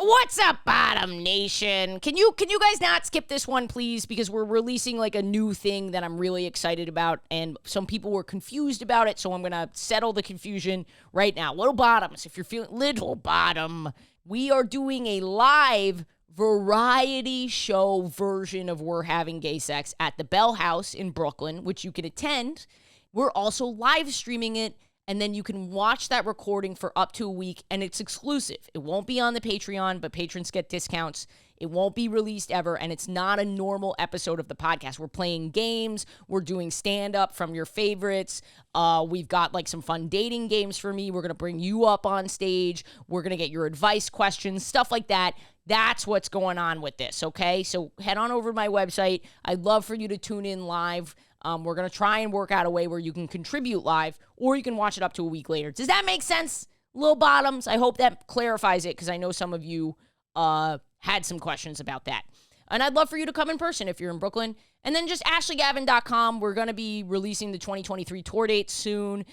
What's up, Bottom Nation? Can you guys not skip this one, please? Because we're releasing like a new thing that I'm really excited about, and some people were confused about it, so I'm gonna settle the confusion right now. Little Bottoms, if you're feeling little bottom, we are doing a live variety show version of We're Having Gay Sex at the Bell House in Brooklyn, which you can attend. We're also live streaming it. And then you can watch that recording for up to a week, and it's exclusive. It won't be on the Patreon, but patrons get discounts. It won't be released ever, and it's not a normal episode of the podcast. We're playing games. We're doing stand-up from your favorites. We've got, like, some fun dating games for me. We're going to bring you up on stage. We're going to get your advice questions, stuff like that. That's what's going on with this, okay? So head on over to my website. I'd love for you to tune in live. We're going to try and work out a way where you can contribute live, or you can watch it up to a week later. Does that make sense, Lil Bottoms? I hope that clarifies it, because I know some of you had some questions about that. And I'd love for you to come in person if you're in Brooklyn. And then just AshleyGavin.com. We're going to be releasing the 2023 tour dates soon.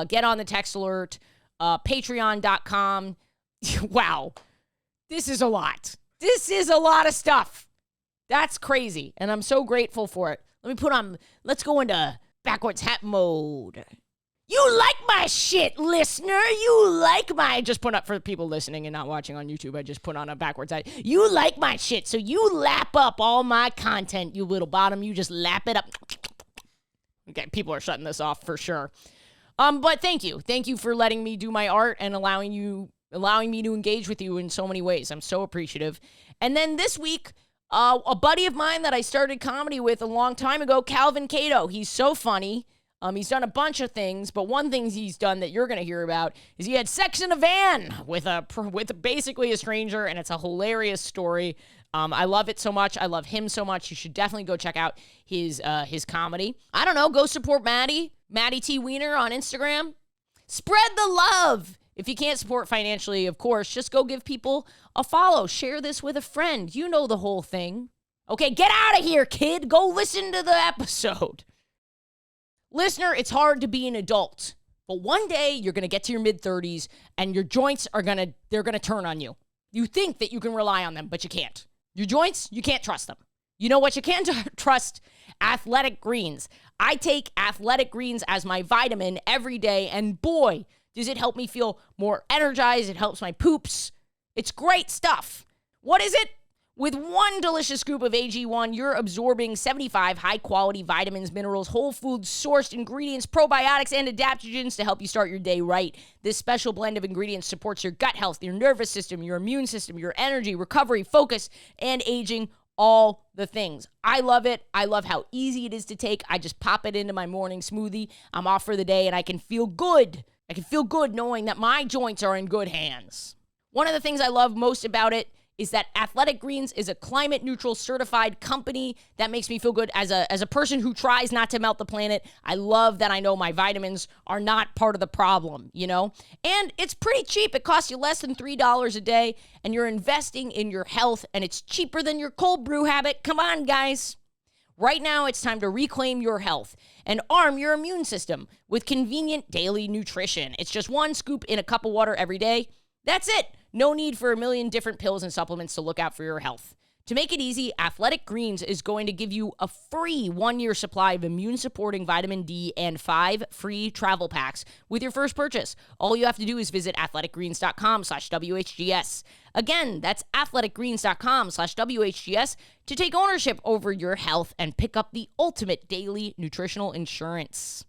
Get on the text alert. Patreon.com. Wow. This is a lot. This is a lot of stuff. That's crazy, and I'm so grateful for it. Let's go into backwards hat mode. You like my shit, listener. I just put up for people listening and not watching on YouTube. I just put on a backwards hat. You like my shit, so you lap up all my content, you little bottom. You just lap it up. Okay, people are shutting this off for sure. But thank you. Thank you for letting me do my art and allowing me to engage with you in so many ways. I'm so appreciative. And then this week, a buddy of mine that I started comedy with a long time ago, Calvin Cato. He's so funny. He's done a bunch of things, but one thing he's done that you're going to hear about is he had sex in a van with basically a stranger, and it's a hilarious story. I love it so much. I love him so much. You should definitely go check out his comedy. I don't know. Go support Maddie T. Wiener on Instagram. Spread the love. If you can't support financially, of course, just go give people a follow. Share this with a friend. You know the whole thing. Okay, get out of here, kid. Go listen to the episode. Listener, it's hard to be an adult. But one day, you're going to get to your mid-30s, and your joints they're going to turn on you. You think that you can rely on them, but you can't. Your joints, you can't trust them. You know what? You can trust Athletic Greens. I take Athletic Greens as my vitamin every day, and boy, does it help me feel more energized. It helps my poops. It's great stuff. What is it? With one delicious scoop of AG1, you're absorbing 75 high-quality vitamins, minerals, whole foods-sourced ingredients, probiotics, and adaptogens to help you start your day right. This special blend of ingredients supports your gut health, your nervous system, your immune system, your energy, recovery, focus, and aging, all the things. I love it. I love how easy it is to take. I just pop it into my morning smoothie. I'm off for the day, and I can feel good. I can feel good knowing that my joints are in good hands. One of the things I love most about it is that Athletic Greens is a climate neutral certified company. That makes me feel good as a person who tries not to melt the planet. I love that I know my vitamins are not part of the problem, you know? And it's pretty cheap. It costs you less than $3 a day, and you're investing in your health, and it's cheaper than your cold brew habit. Come on, guys. Right now, it's time to reclaim your health and arm your immune system with convenient daily nutrition. It's just one scoop in a cup of water every day. That's it. No need for a million different pills and supplements to look out for your health. To make it easy, Athletic Greens is going to give you a free 1-year supply of immune-supporting vitamin D and 5 free travel packs with your first purchase. All you have to do is visit athleticgreens.com/WHGS. Again, that's athleticgreens.com/WHGS to take ownership over your health and pick up the ultimate daily nutritional insurance.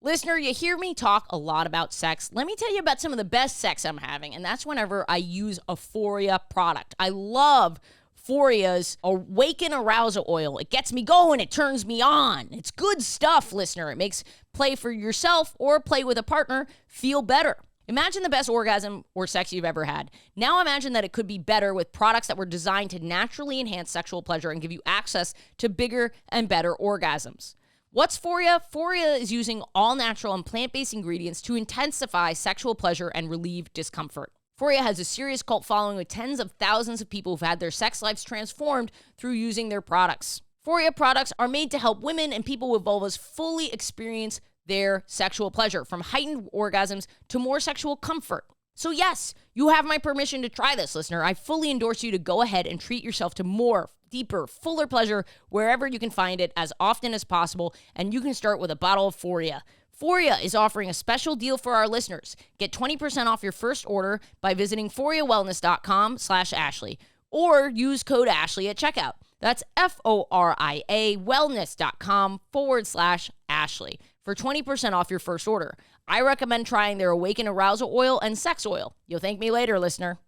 Listener, you hear me talk a lot about sex. Let me tell you about some of the best sex I'm having, and that's whenever I use a Foria product. I love Foria's Awaken Arousal Oil. It gets me going. It turns me on. It's good stuff, listener. It makes play for yourself or play with a partner feel better. Imagine the best orgasm or sex you've ever had. Now imagine that it could be better with products that were designed to naturally enhance sexual pleasure and give you access to bigger and better orgasms. What's Foria? Foria is using all natural and plant-based ingredients to intensify sexual pleasure and relieve discomfort. Foria has a serious cult following with tens of thousands of people who've had their sex lives transformed through using their products. Foria products are made to help women and people with vulvas fully experience their sexual pleasure, from heightened orgasms to more sexual comfort. So yes, you have my permission to try this, listener. I fully endorse you to go ahead and treat yourself to more, deeper, fuller pleasure wherever you can find it as often as possible, and you can start with a bottle of Foria. Foria is offering a special deal for our listeners. Get 20% off your first order by visiting ForiaWellness.com/Ashley or use code Ashley at checkout. That's FORIA wellness.com/Ashley for 20% off your first order. I recommend trying their Awaken Arousal Oil and Sex Oil. You'll thank me later, listener.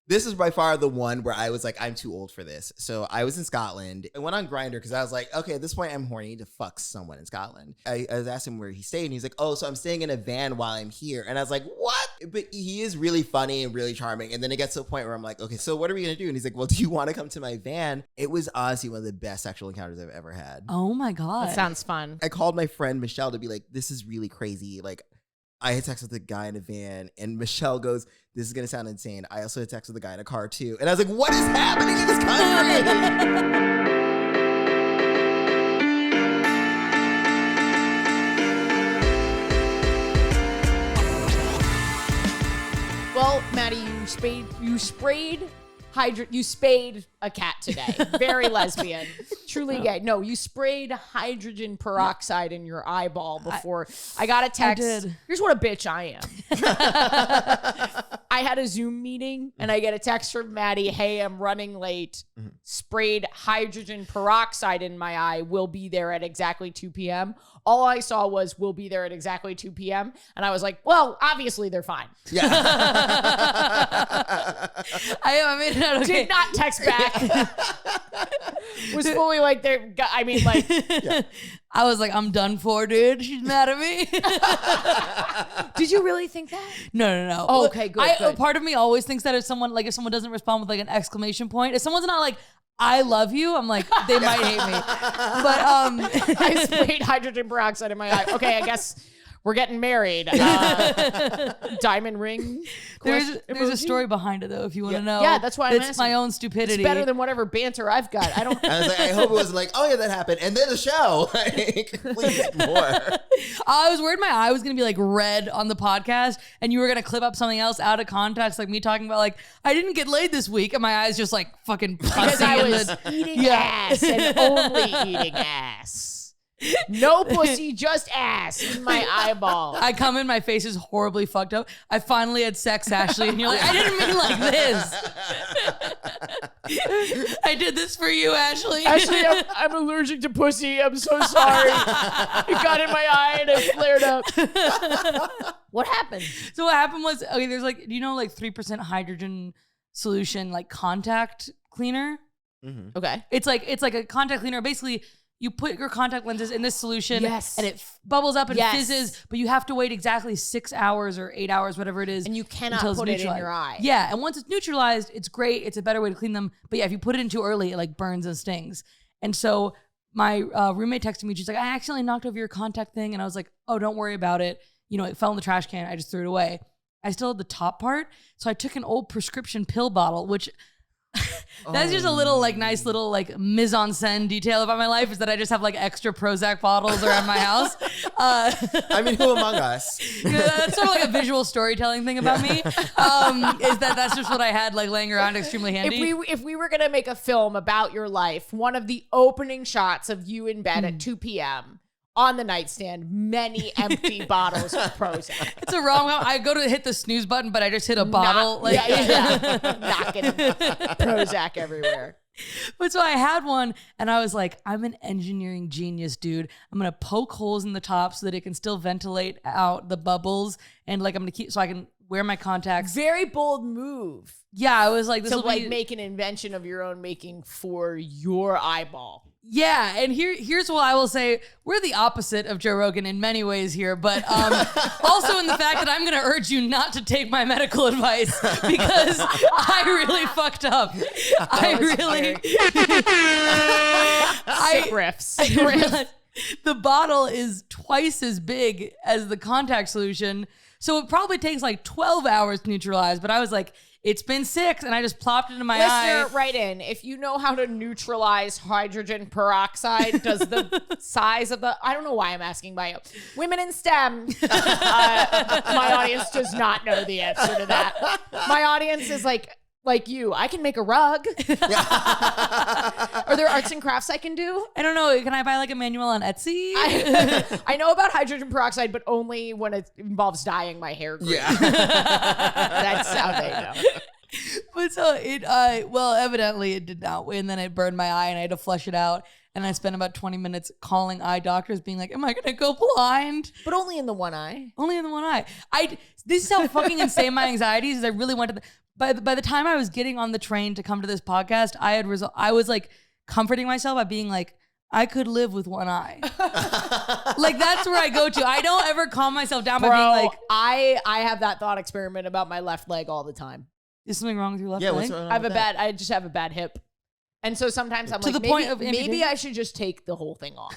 This is by far the one where I was like, I'm too old for this. So I was in Scotland. I went on Grindr because I was like, okay, at this point I'm horny to fuck someone in Scotland. I was asking him where he stayed, and he's like, oh, so I'm staying in a van while I'm here. And I was like, what? But he is really funny and really charming. And then it gets to a point where I'm like, okay, so what are we going to do? And he's like, well, do you want to come to my van? It was honestly one of the best sexual encounters I've ever had. Oh my God. That sounds fun. I called my friend Michelle to be like, this is really crazy. Like, I had sex with a guy in a van, and Michelle goes, this is going to sound insane. I also had sex with a guy in a car, too. And I was like, what is happening in this country? Well, Maddie, you spayed a cat today. Very lesbian. Truly gay. No, you sprayed hydrogen peroxide in your eyeball before. I got a text. I did. Here's what a bitch I am. I had a Zoom meeting and I get a text from Maddie. Hey, I'm running late. Sprayed hydrogen peroxide in my eye. Will be there at exactly 2 p.m. All I saw was will be there at exactly 2 p.m. And I was like, well, obviously they're fine. Yeah. I mean, okay. Did not text back. Was fully like, yeah. I was like, I'm done for, dude. She's mad at me. Did you really think that? No. Oh, okay, good. Part of me always thinks that if someone doesn't respond with like an exclamation point, if someone's not like, I love you, I'm like, they might hate me. But I sprayed hydrogen peroxide in my eye. Okay, I guess we're getting married. Diamond ring. There's a story behind it though, if you want to know. Yeah, that's why I'm asking. It's my own stupidity. It's better than whatever banter I've got. I was like, I hope it wasn't like, oh yeah, that happened, and then the show. Like, please more. I was worried my eye was gonna be like red on the podcast, and you were gonna clip up something else out of context, like me talking about like I didn't get laid this week, and my eyes just like fucking because I was eating ass and only eating ass. No pussy, just ass in my eyeball. I come in, my face is horribly fucked up. I finally had sex, Ashley, and you're like, I didn't mean like this. I did this for you, Ashley. Ashley, I'm allergic to pussy. I'm so sorry. It got in my eye and it flared up. What happened? So what happened was, okay, there's like, do you know like 3% hydrogen solution, like contact cleaner? Mm-hmm. Okay. It's like a contact cleaner. Basically, you put your contact lenses in this solution, and it bubbles up and fizzes, but you have to wait exactly 6 hours or 8 hours, whatever it is. And you cannot put it in your eye. Yeah, and once it's neutralized, it's great. It's a better way to clean them. But yeah, if you put it in too early, it like burns and stings. And so my roommate texted me. She's like, I accidentally knocked over your contact thing. And I was like, oh, don't worry about it. You know, it fell in the trash can. I just threw it away. I still had the top part. So I took an old prescription pill bottle, which... That's just a little like nice little like mise-en-scène detail about my life is that I just have like extra Prozac bottles around my house. I mean, who among us? That's sort of like a visual storytelling thing about me. Is that's just what I had like laying around extremely handy. If we were gonna make a film about your life, one of the opening shots of you in bed at 2 p.m. on the nightstand, many empty bottles of Prozac. It's a rom-com. I go to hit the snooze button, but I just hit a bottle. Knocking Prozac everywhere. But so I had one, and I was like, I'm an engineering genius, dude. I'm going to poke holes in the top so that it can still ventilate out the bubbles, and like I'm going to keep, so I can wear my contacts. Very bold move. Yeah, I was like, this to will like make an invention of your own making for your eyeball. Yeah, and here's what I will say. We're the opposite of Joe Rogan in many ways here, but also in the fact that I'm going to urge you not to take my medical advice because I really fucked up. Riffs. The bottle is twice as big as the contact solution, so it probably takes like 12 hours to neutralize, but I was like, it's been 6 and I just plopped it into my eye. Listener, write in. If you know how to neutralize hydrogen peroxide, does the size of the... I don't know why I'm asking bio. Women in STEM. My audience does not know the answer to that. My audience is like you. I can make a rug. Are there arts and crafts I can do? I don't know. Can I buy like a manual on Etsy? I know about hydrogen peroxide, but only when it involves dyeing my hair green. Yeah. That's how they know. But so it, well, evidently it did not win. Then it burned my eye and I had to flush it out. And I spent about 20 minutes calling eye doctors being like, am I going to go blind? But only in the one eye. Only in the one eye. This is how fucking insane my anxiety is. I really went to by the time I was getting on the train to come to this podcast, I was like comforting myself by being like, I could live with one eye. Like that's where I go to. I don't ever calm myself down by being like, I have that thought experiment about my left leg all the time. is something wrong with your left Yeah, leg? what's wrong with that? I just have a bad hip. And so sometimes I'm To like, the point of maybe amputation? I should just take the whole thing off.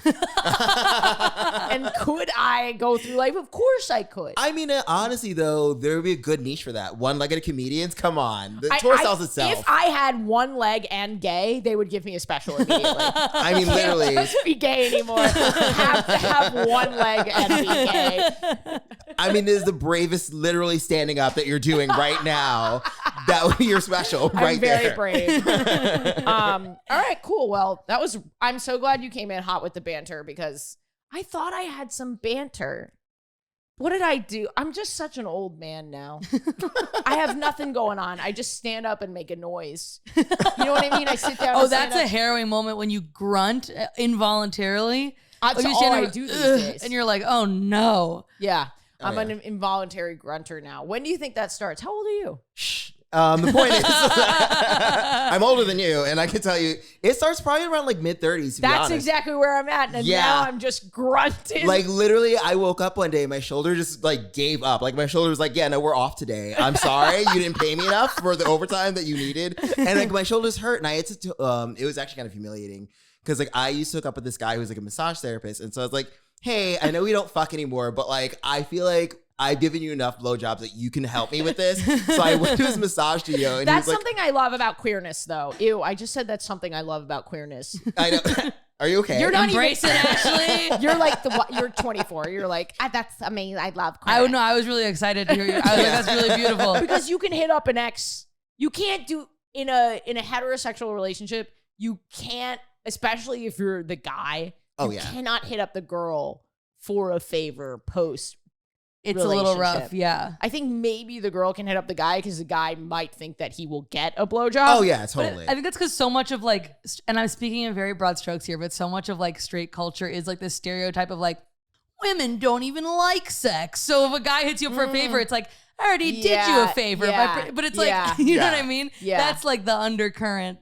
And could I go through life? Of course I could. I mean, honestly, though, there would be a good niche for that. One-legged comedians, come on. The tour sells itself. If I had one leg and gay, they would give me a special immediately. I mean, literally. Can't just be gay anymore. Have to have one leg and be gay. I mean, this is the bravest literally standing up that you're doing right now. That would be your special right there. I'm very brave. All right, cool. Well, I'm so glad you came in hot with the banter because I thought I had some banter. What did I do? I'm just such an old man now. I have nothing going on. I just stand up and make a noise. You know what I mean? I sit down. Oh, that's a harrowing moment when you grunt involuntarily. That's you all stand I up, do these days. And you're like, oh no. Yeah. Oh, I'm yeah. an involuntary grunter now. When do you think that starts? How old are you? The point is, I'm older than you, and I can tell you, it starts probably around like mid-30s, to be That's honest. exactly where I'm at. And Yeah. now I'm just grunting. Like, literally, I woke up one day, my shoulder just, like, gave up. Like, my shoulder was like, yeah, no, we're off today. I'm sorry, you didn't pay me enough for the overtime that you needed. And, like, my shoulders hurt, and I had to, it was actually kind of humiliating. Because, like, I used to hook up with this guy who was, like, a massage therapist. And so I was like, hey, I know we don't fuck anymore, but, like, I feel like I've given you enough blowjobs that you can help me with this. So I went to his massage studio. And that's he was something I love about queerness, though. Ew, I just said that's something I love about queerness. like, I know. Are you okay? You're not Embrace it, Ashley. You're like you're 24. You're like, that's amazing. I love queerness. I was really excited to hear you. I was like, that's really beautiful. Because you can hit up an ex. You can't do in a heterosexual relationship. You can't, especially if you're the guy. Oh, you yeah. cannot hit up the girl for a favor post. It's a little rough, relationship. yeah. I think maybe the girl can hit up the guy because the guy might think that he will get a blowjob. Oh, yeah, But totally. I think that's because so much of like, and I'm speaking in very broad strokes here, but so much of like straight culture is like this stereotype of like, women don't even like sex. So if a guy hits you up for a favor, it's like, I already did you a favor. But it's like, you know what I mean? Yeah. That's like the undercurrent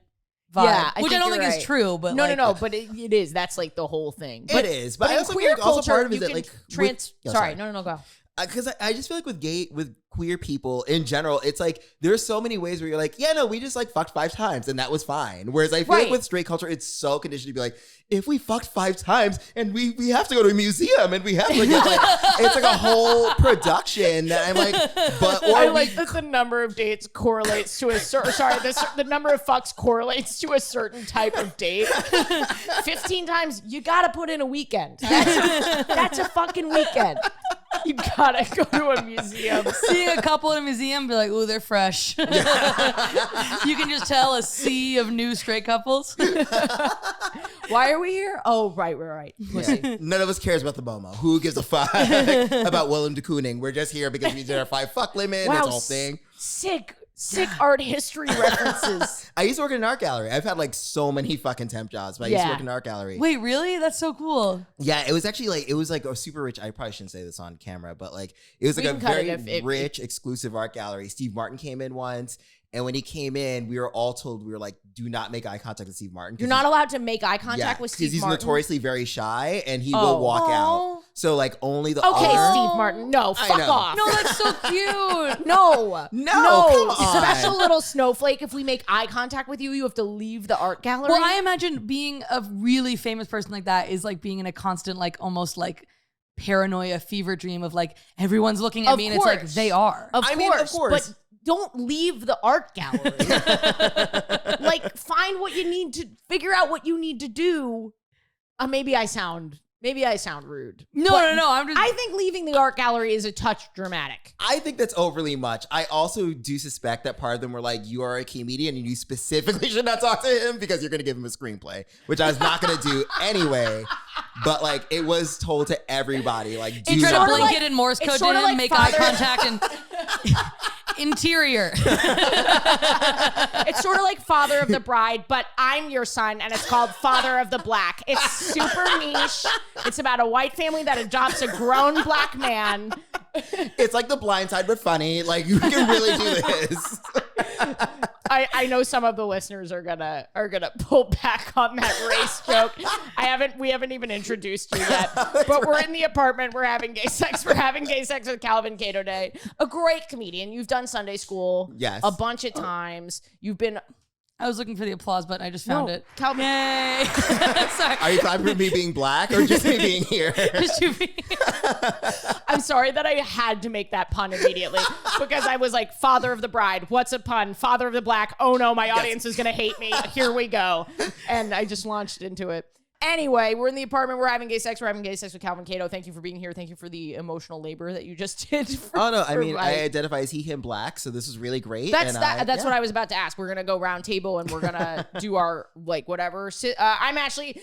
vibe, Yeah, which I don't think is true, but no, like, no, but it is. That's like the whole thing. It is, but I in also queer feel like also culture, part of it you is that, can like, sorry, no, go. Because I just feel like with queer people in general, it's like there's so many ways where you're like, yeah, no, we just like fucked 5 times and that was fine. Whereas I feel like with straight culture, it's so conditioned to be like, if we fucked 5 times and we have to go to a museum and we have to get like, it's like a whole production that I'm like, but or I like that the number of dates correlates to a certain. Sorry, the number of fucks correlates to a certain type of date. 15 times, you gotta put in a weekend. That's a fucking weekend. You gotta go to a museum. seeing a couple in a museum, be like, ooh, they're fresh. You can just tell a sea of new straight couples. Why are we here? Oh, right, we're right. Yeah. None of us cares about the Momo. Who gives a fuck about Willem de Kooning? We're just here because we did our 5 fuck limit. Wow, It's a whole thing. Sick art history references. I used to work in an art gallery. I've had like so many fucking temp jobs, but I used to work in an art gallery. Wait, really? That's so cool. Yeah, it was actually like, it was like a super rich, I probably shouldn't say this on camera, but like, it was like We a can cut very it if rich, exclusive art gallery. Steve Martin came in once. And when he came in, we were all told, we were like, do not make eye contact with Steve Martin. You're not allowed to make eye contact with Steve because he's Martin. notoriously very shy and he will walk out. So like only the Okay, owner. Steve Martin. No, fuck know. off. No, that's so cute. No, come on. Special little snowflake. If we make eye contact with you, you have to leave the art gallery. Well, I imagine being a really famous person like that is like being in a constant, like almost like paranoia fever dream of like everyone's looking at Of me and it's like course. they are. Of I course, mean, of course. but don't leave the art gallery. Like, find what you need to figure out what you need to do. Maybe I sound rude. No. I think leaving the art gallery is a touch dramatic. I think that's overly much. I also do suspect that part of them were like, you are a comedian and you specifically should not talk to him because you're going to give him a screenplay, which I was not going to do anyway. But like, it was told to everybody, like, do He tried to not. blink it in Morse code to him, like make Father- eye contact, and interior. It's sort of like Father of the Bride, but I'm your son, and it's called Father of the Black. It's super niche. It's about a white family that adopts a grown black man. It's like The Blind Side, but funny. Like, you can really do this. I know some of the listeners are gonna pull back on that race joke. We haven't even introduced you yet, but we're in the apartment. We're having gay sex. We're having gay sex with Calvin Cato Day, a great comedian. You've done Sunday School, yes, a bunch of times. You've been. I was looking for the applause button. I just found it. Calvin. Yay! Sorry. Are you clapping for me being black or just me being here? Just you being I'm sorry that I had to make that pun immediately because I was like, Father of the Bride. What's a pun? Father of the Black. Oh no, my audience is going to hate me. Here we go. And I just launched into it. Anyway, we're in the apartment. We're having gay sex. We're having gay sex with Calvin Cato. Thank you for being here. Thank you for the emotional labor that you just did. I mean, I identify as he, him, black, so this is really great. That's what I was about to ask. We're gonna go round table and we're gonna do our like whatever. I am Ashley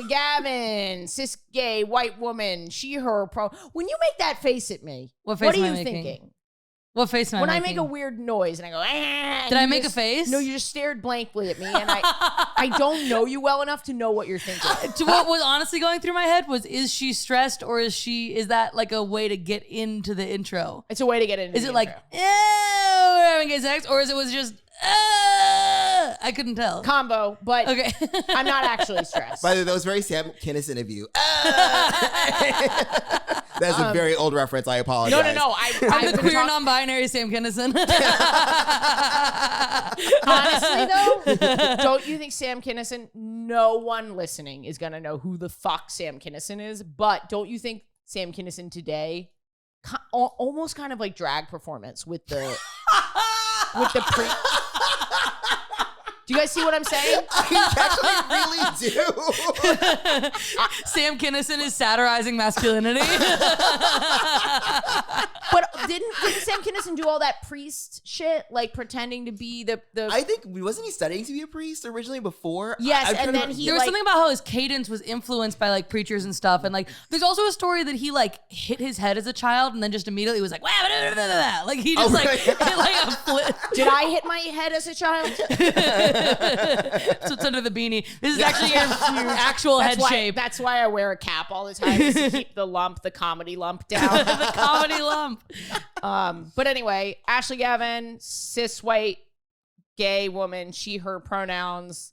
Gavin, cis gay white woman, she her pro. When you make that face at me, What face are am I you making? thinking? What face am I When making? I make a weird noise and I go, Did I make a face? No, you just stared blankly at me, and I don't know you well enough to know what you're thinking. To what was honestly going through my head was, is she stressed or is that like a way to get into the intro? It's a way to get into. Is the it like, intro. we're having gay sex, or was just, I couldn't tell. Combo, but Okay. I'm not actually stressed. By the way, that was very Sam Kinison of you. That's a very old reference. I apologize. No. I'm the queer non-binary Sam Kinison. Honestly, though, don't you think Sam Kinison, no one listening is going to know who the fuck Sam Kinison is, but don't you think Sam Kinison today, almost kind of like drag performance with the Do you guys see what I'm saying? I actually really do. Sam Kinison is satirizing masculinity. But didn't Sam Kinison do all that priest shit, like pretending to be the? I think, wasn't he studying to be a priest originally before? Yes, I'm and trying to then he There was like, something about how his cadence was influenced by like preachers and stuff, and like there's also a story that he like hit his head as a child and then just immediately was like, wow, like he just like hit like a flip. Did I hit my head as a child? That's what's under the beanie. This is actually your actual head shape. That's why I wear a cap all the time, is to keep the comedy lump down. The comedy lump. But anyway, Ashley Gavin, cis white, gay woman, she, her pronouns.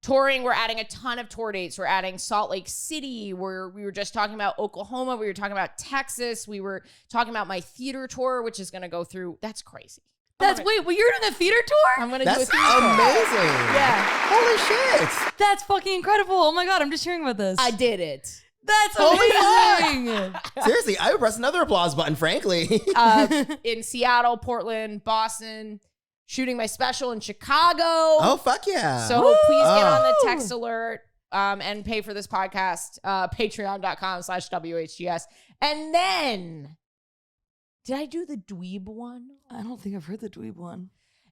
Touring, we're adding a ton of tour dates. We're adding Salt Lake City. We were just talking about Oklahoma. We were talking about Texas. We were talking about my theater tour, which is going to go through. That's crazy. Wait, well, you're doing a theater tour? I'm going to do a That's theater tour. amazing. Yeah. Holy shit. That's fucking incredible. Oh my God, I'm just hearing about this. I did it. That's Holy amazing. Seriously, I would press another applause button, frankly. In Seattle, Portland, Boston, shooting my special in Chicago. Oh, fuck yeah. So please get on the text alert and pay for this podcast, patreon.com/WHGS. And then, did I do the dweeb one? I don't think I've heard the dweeb one.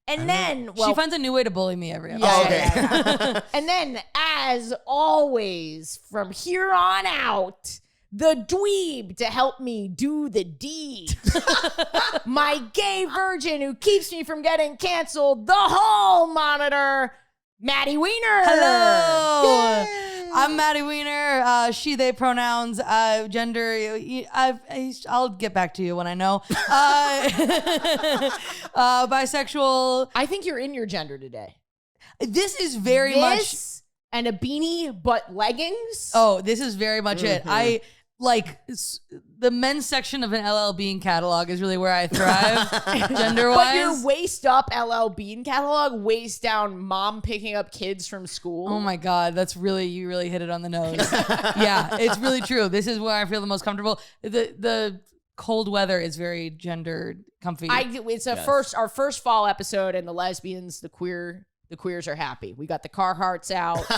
And then, well, she finds a new way to bully me every episode. Oh, okay. yeah. And then, as always, from here on out, the dweeb to help me do the deed. My gay virgin who keeps me from getting canceled, the hall monitor, Maddie Weiner. Hello. Yay. I'm Maddie Weiner. She, they pronouns, gender. I'll get back to you when I know. Bisexual. I think you're in your gender today. This is very much. And a beanie, but leggings. Oh, this is very much it. I like the men's section of an LL Bean catalog is really where I thrive, gender-wise. But your waist up LL Bean catalog, waist down mom picking up kids from school. Oh my God, you really hit it on the nose. Yeah, it's really true. This is where I feel the most comfortable. The cold weather is very gender comfy. It's our first fall episode, and the lesbians, the queers are happy. We got the Carhartts out.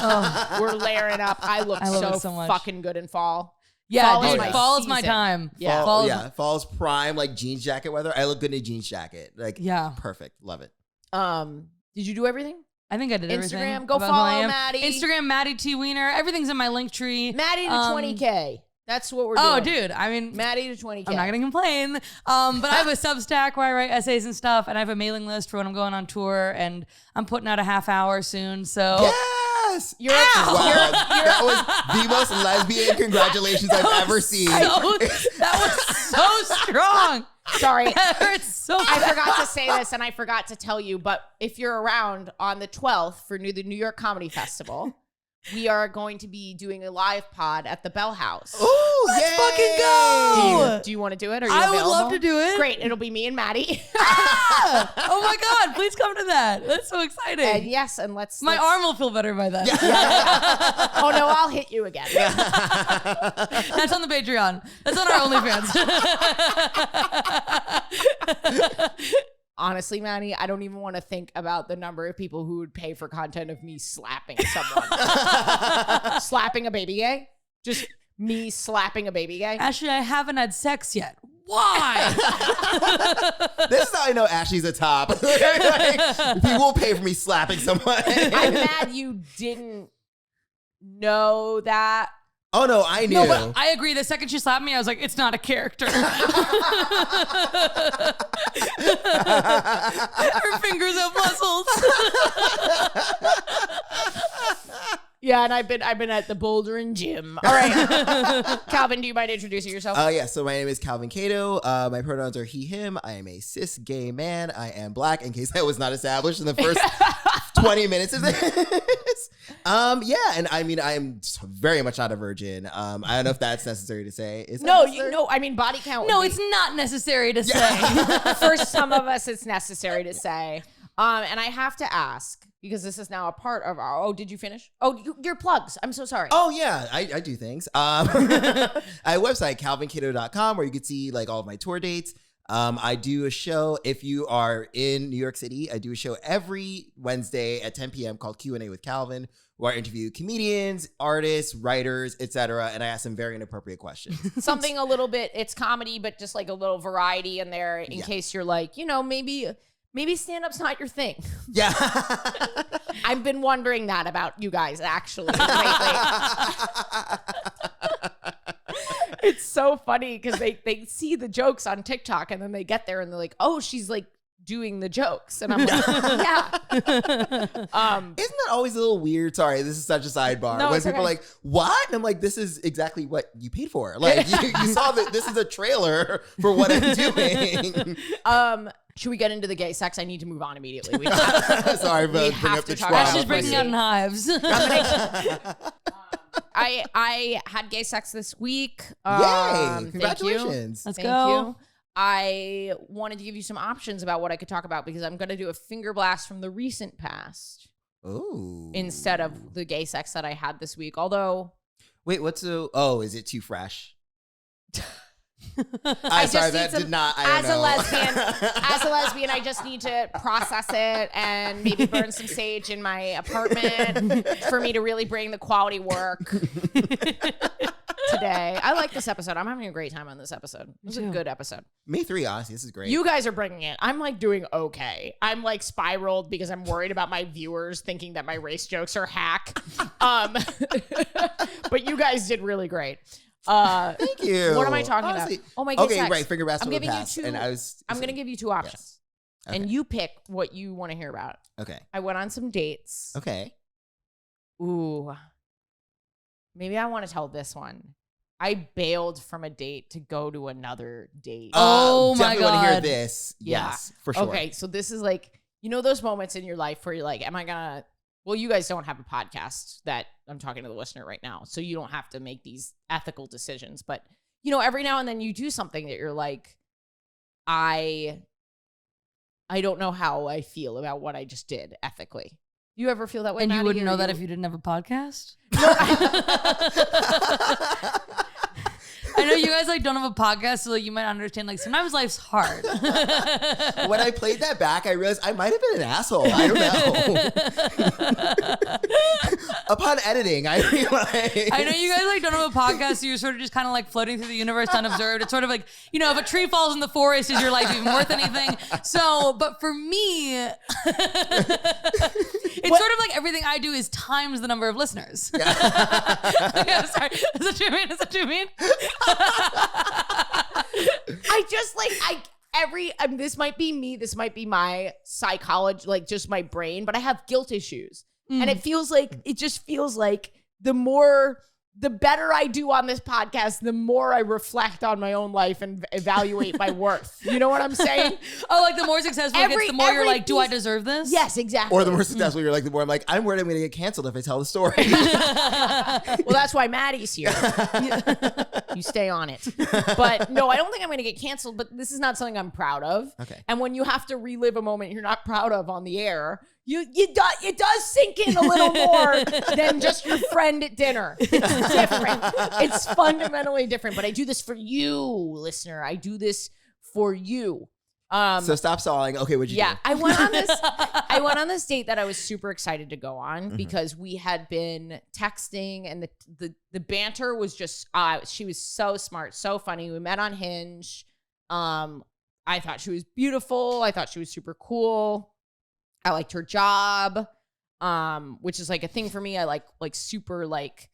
We're layering up. I look so much. Fucking good in fall. Yeah, fall dude, is fall is season. my time. Yeah. Fall's prime, like jeans jacket weather. I look good in a jeans jacket. Like, perfect. Love it. Did you do everything? I think I did Instagram, everything. go follow Maddie. Instagram, Maddie T. Wiener. Everything's in my link tree. Maddie to 20K. That's what we're doing. Oh, dude. I mean, Maddie to 20K. I'm not going to complain. But I have a Substack where I write essays and stuff, and I have a mailing list for when I'm going on tour, and I'm putting out a half hour soon. So Yes! That was the most lesbian congratulations I've ever seen. That was so strong. Sorry. It's so I forgot to say this, and I forgot to tell you, but if you're around on the 12th for the New York Comedy Festival, we are going to be doing a live pod at the Bell House. Ooh, let's fucking go! Do you want to do it? Are you I available? would love to do it. Great. It'll be me and Maddie. Oh my God, please come to that. That's so exciting. And yes, and let's... My arm will feel better by then. Oh no, I'll hit you again. That's on the Patreon. That's on our OnlyFans. Honestly, Maddie, I don't even want to think about the number of people who would pay for content of me slapping someone. Slapping a baby gay? Just me slapping a baby gay? Actually, I haven't had sex yet. Why? This is how I know Ashley's a top. Like, people will pay for me slapping someone. I'm mad you didn't know that. Oh no, I knew. No, but I agree. The second she slapped me, I was like, it's not a character. Her fingers have muscles. Yeah, and I've been at the bouldering gym. All right. Calvin, do you mind introducing yourself? Yeah, so my name is Calvin Cato. My pronouns are he, him. I am a cis gay man. I am black, in case that was not established in the first 20 minutes of this. Yeah, and I mean, I'm very much not a virgin. I don't know if that's necessary to say. Is that necessary? No, I mean, body count. No, it's not necessary to say. For some of us, it's necessary to say. And I have to ask, because this is now a part of our... Oh, did you finish? Oh, your plugs. I'm so sorry. Oh, yeah. I do things. I have a website, calvincato.com, where you can see like all of my tour dates. I do a show. If you are in New York City, I do a show every Wednesday at 10 p.m. called Q&A with Calvin, where I interview comedians, artists, writers, etc., and I ask them very inappropriate questions. Something a little bit... It's comedy, but just like a little variety in there in case you're like, maybe stand-up's not your thing. Yeah. I've been wondering that about you guys, actually, lately. It's so funny because they see the jokes on TikTok and then they get there and they're like, oh, she's like doing the jokes. And I'm like, yeah. Isn't that always a little weird? Sorry, this is such a sidebar. No, when it's people are okay. like, what? And I'm like, this is exactly what you paid for. Like, you saw that this is a trailer for what I'm doing. Should we get into the gay sex? I need to move on immediately. We have Sorry, we but bring have up to the talk trauma. about She's breaking out in hives. I had gay sex this week. Yay! Congratulations. Let's Thank go. you. I wanted to give you some options about what I could talk about because I'm going to do a finger blast from the recent past Ooh. instead of the gay sex that I had this week. Although, Wait, is it too fresh? I sorry, just need that some- did not. as a lesbian, I just need to process it and maybe burn some sage in my apartment for me to really bring the quality work today. I like this episode. I'm having a great time on this episode. It was a good episode. Me three, honestly, this is great. You guys are bringing it. I'm like doing okay. I'm like spiraled because I'm worried about my viewers thinking that my race jokes are hack. But you guys did really great. Thank you. What am I talking Honestly. about? Oh my god. Okay, right. Finger blast I'm from the giving you past. two. And I'm going to give you two options. Yes. Okay. And you pick what you want to hear about. Okay. I went on some dates. Okay. Ooh. Maybe I want to tell this one. I bailed from a date to go to another date. Oh my definitely want to hear God. this. Yeah. Yes, for sure. Okay, so this is like, those moments in your life where you're like, am I gonna... Well, you guys don't have a podcast that I'm talking to the listener right now, so you don't have to make these ethical decisions. But, every now and then you do something that you're like, I don't know how I feel about what I just did ethically. You ever feel that way, And Maddie, you wouldn't or know that if you didn't have a podcast? I know you guys like don't have a podcast, so like you might not understand. Like sometimes life's hard. When I played that back, I realized I might have been an asshole. I don't know. Upon editing, I realized. I know you guys like don't have a podcast, so you're sort of just kind of like floating through the universe unobserved. It's sort of like, you know, if a tree falls in the forest, is your life even worth anything? So, but for me, it's sort of like everything I do is times the number of listeners. Yeah. Yeah, sorry. Is that what you mean? Is that what you mean? I just like, this might be me, this might be my psychology, like just my brain, but I have guilt issues. And it just feels like the better I do on this podcast, the more I reflect on my own life and evaluate my worth. You know what I'm saying? Oh, like the more successful it gets, the more you're like, do I deserve this? Yes, exactly. Or the more successful you're like, the more I'm like, I'm worried I'm going to get canceled if I tell the story. Well, that's why Maddie's here. You stay on it. But no, I don't think I'm going to get canceled, but this is not something I'm proud of. Okay. And when you have to relive a moment you're not proud of on the air, it does sink in a little more than just your friend at dinner. It's different. It's fundamentally different. But I do this for you, listener. I do this for you. So stop stalling. Okay, what'd you do? Yeah, I went on this date that I was super excited to go on because we had been texting and the banter was just she was so smart, so funny. We met on Hinge. I thought she was beautiful. I thought she was super cool. I liked her job, which is like a thing for me. I like super like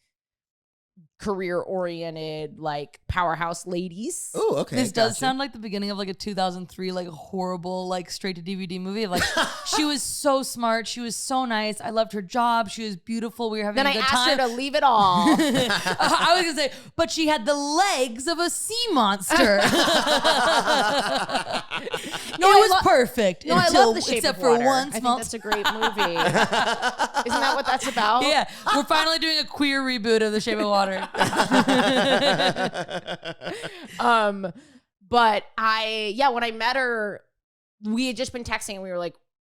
career oriented, like powerhouse ladies. Oh, okay. This does sound like the beginning of like a 2003 like horrible like straight to DVD movie of like she was so smart, she was so nice, I loved her job, she was beautiful, we were having a good time. Then I asked her to leave it all. I was gonna say, but she had the legs of a sea monster. No, it was perfect. No, I love The Shape except of for Water. one I small. think that's a great movie. Isn't that what that's about? Yeah, we're finally doing a queer reboot of The Shape of Water. But when I met her, we had just been texting and we were like,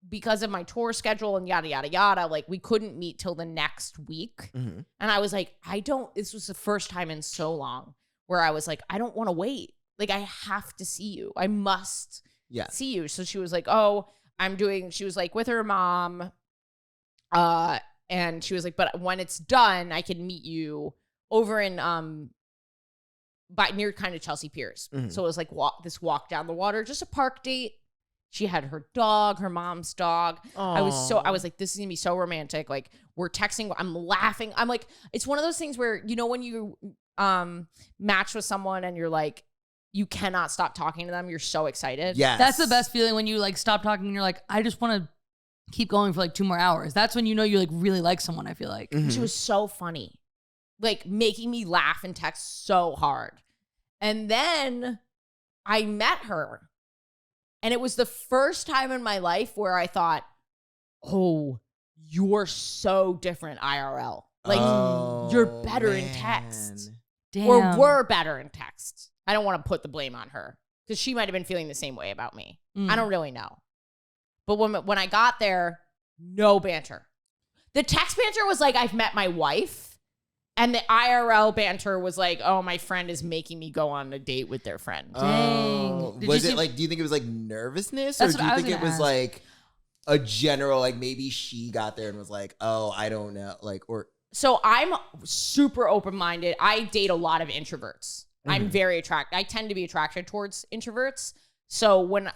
because of my tour schedule and yada, yada, yada, like we couldn't meet till the next week. And I was like, this was the first time in so long where I was like, I don't want to wait. Like I have to see you. I must see you. So she was like, she was like with her mom. And she was like, but when it's done, I can meet you over in near kind of Chelsea Piers. So it was like this walk down the water, just a park date. She had her dog, her mom's dog. Aww. I was like, this is gonna be so romantic. Like we're texting, I'm laughing. I'm like, it's one of those things where, you know, when you match with someone and you're like, you cannot stop talking to them. You're so excited. Yes. That's the best feeling when you like stop talking and you're like, I just want to keep going for like 2 more hours. That's when you know you like really like someone, I feel like. She was so funny. Like making me laugh and text so hard. And then I met her. And it was the first time in my life where I thought, oh, you're so different IRL. Like you're better in text. Damn. Or were better in text. I don't want to put the blame on her because she might have been feeling the same way about me. I don't really know. But when I got there, no banter. The text banter was like, I've met my wife. And the IRL banter was like, oh, my friend is making me go on a date with their friend. Dang. Was it like, do you think it was like nervousness? Or That's do you what I was think it gonna was ask. like a general, like maybe she got there and was like, oh, I don't know. Like, or. So I'm super open-minded. I date a lot of introverts. I'm very attracted. I tend to be attracted towards introverts. So when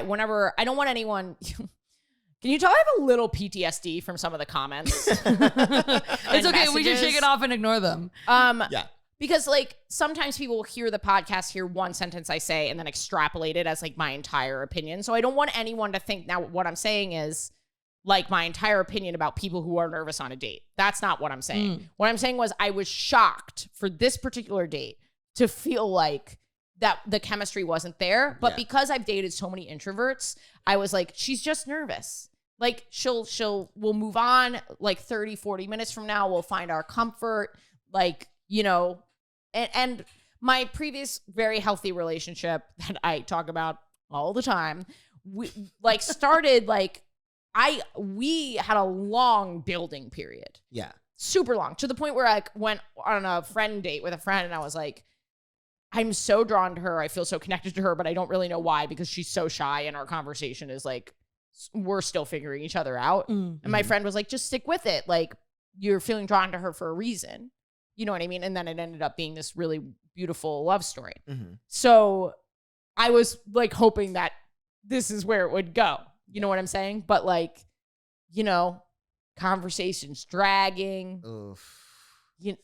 whenever I don't want anyone, can you tell I have a little PTSD from some of the comments? It's okay. Messages? We just shake it off and ignore them. Yeah. Because like sometimes people will hear the podcast, hear one sentence I say, and then extrapolate it as like my entire opinion. So I don't want anyone to think now what I'm saying is like my entire opinion about people who are nervous on a date. That's not what I'm saying. What I'm saying was I was shocked for this particular date to feel like that the chemistry wasn't there. But because I've dated so many introverts, I was like, she's just nervous. Like we'll move on like 30, 40 minutes from now. We'll find our comfort. Like, you know, and my previous very healthy relationship that I talk about all the time, we like started like, we had a long building period. Yeah. Super long, to the point where I went on a friend date with a friend and I was like, I'm so drawn to her. I feel so connected to her, but I don't really know why because she's so shy and our conversation is like, we're still figuring each other out. And my friend was like, just stick with it. Like, you're feeling drawn to her for a reason. You know what I mean? And then it ended up being this really beautiful love story. So I was like hoping that this is where it would go. You know what I'm saying? But like, you know, conversations dragging.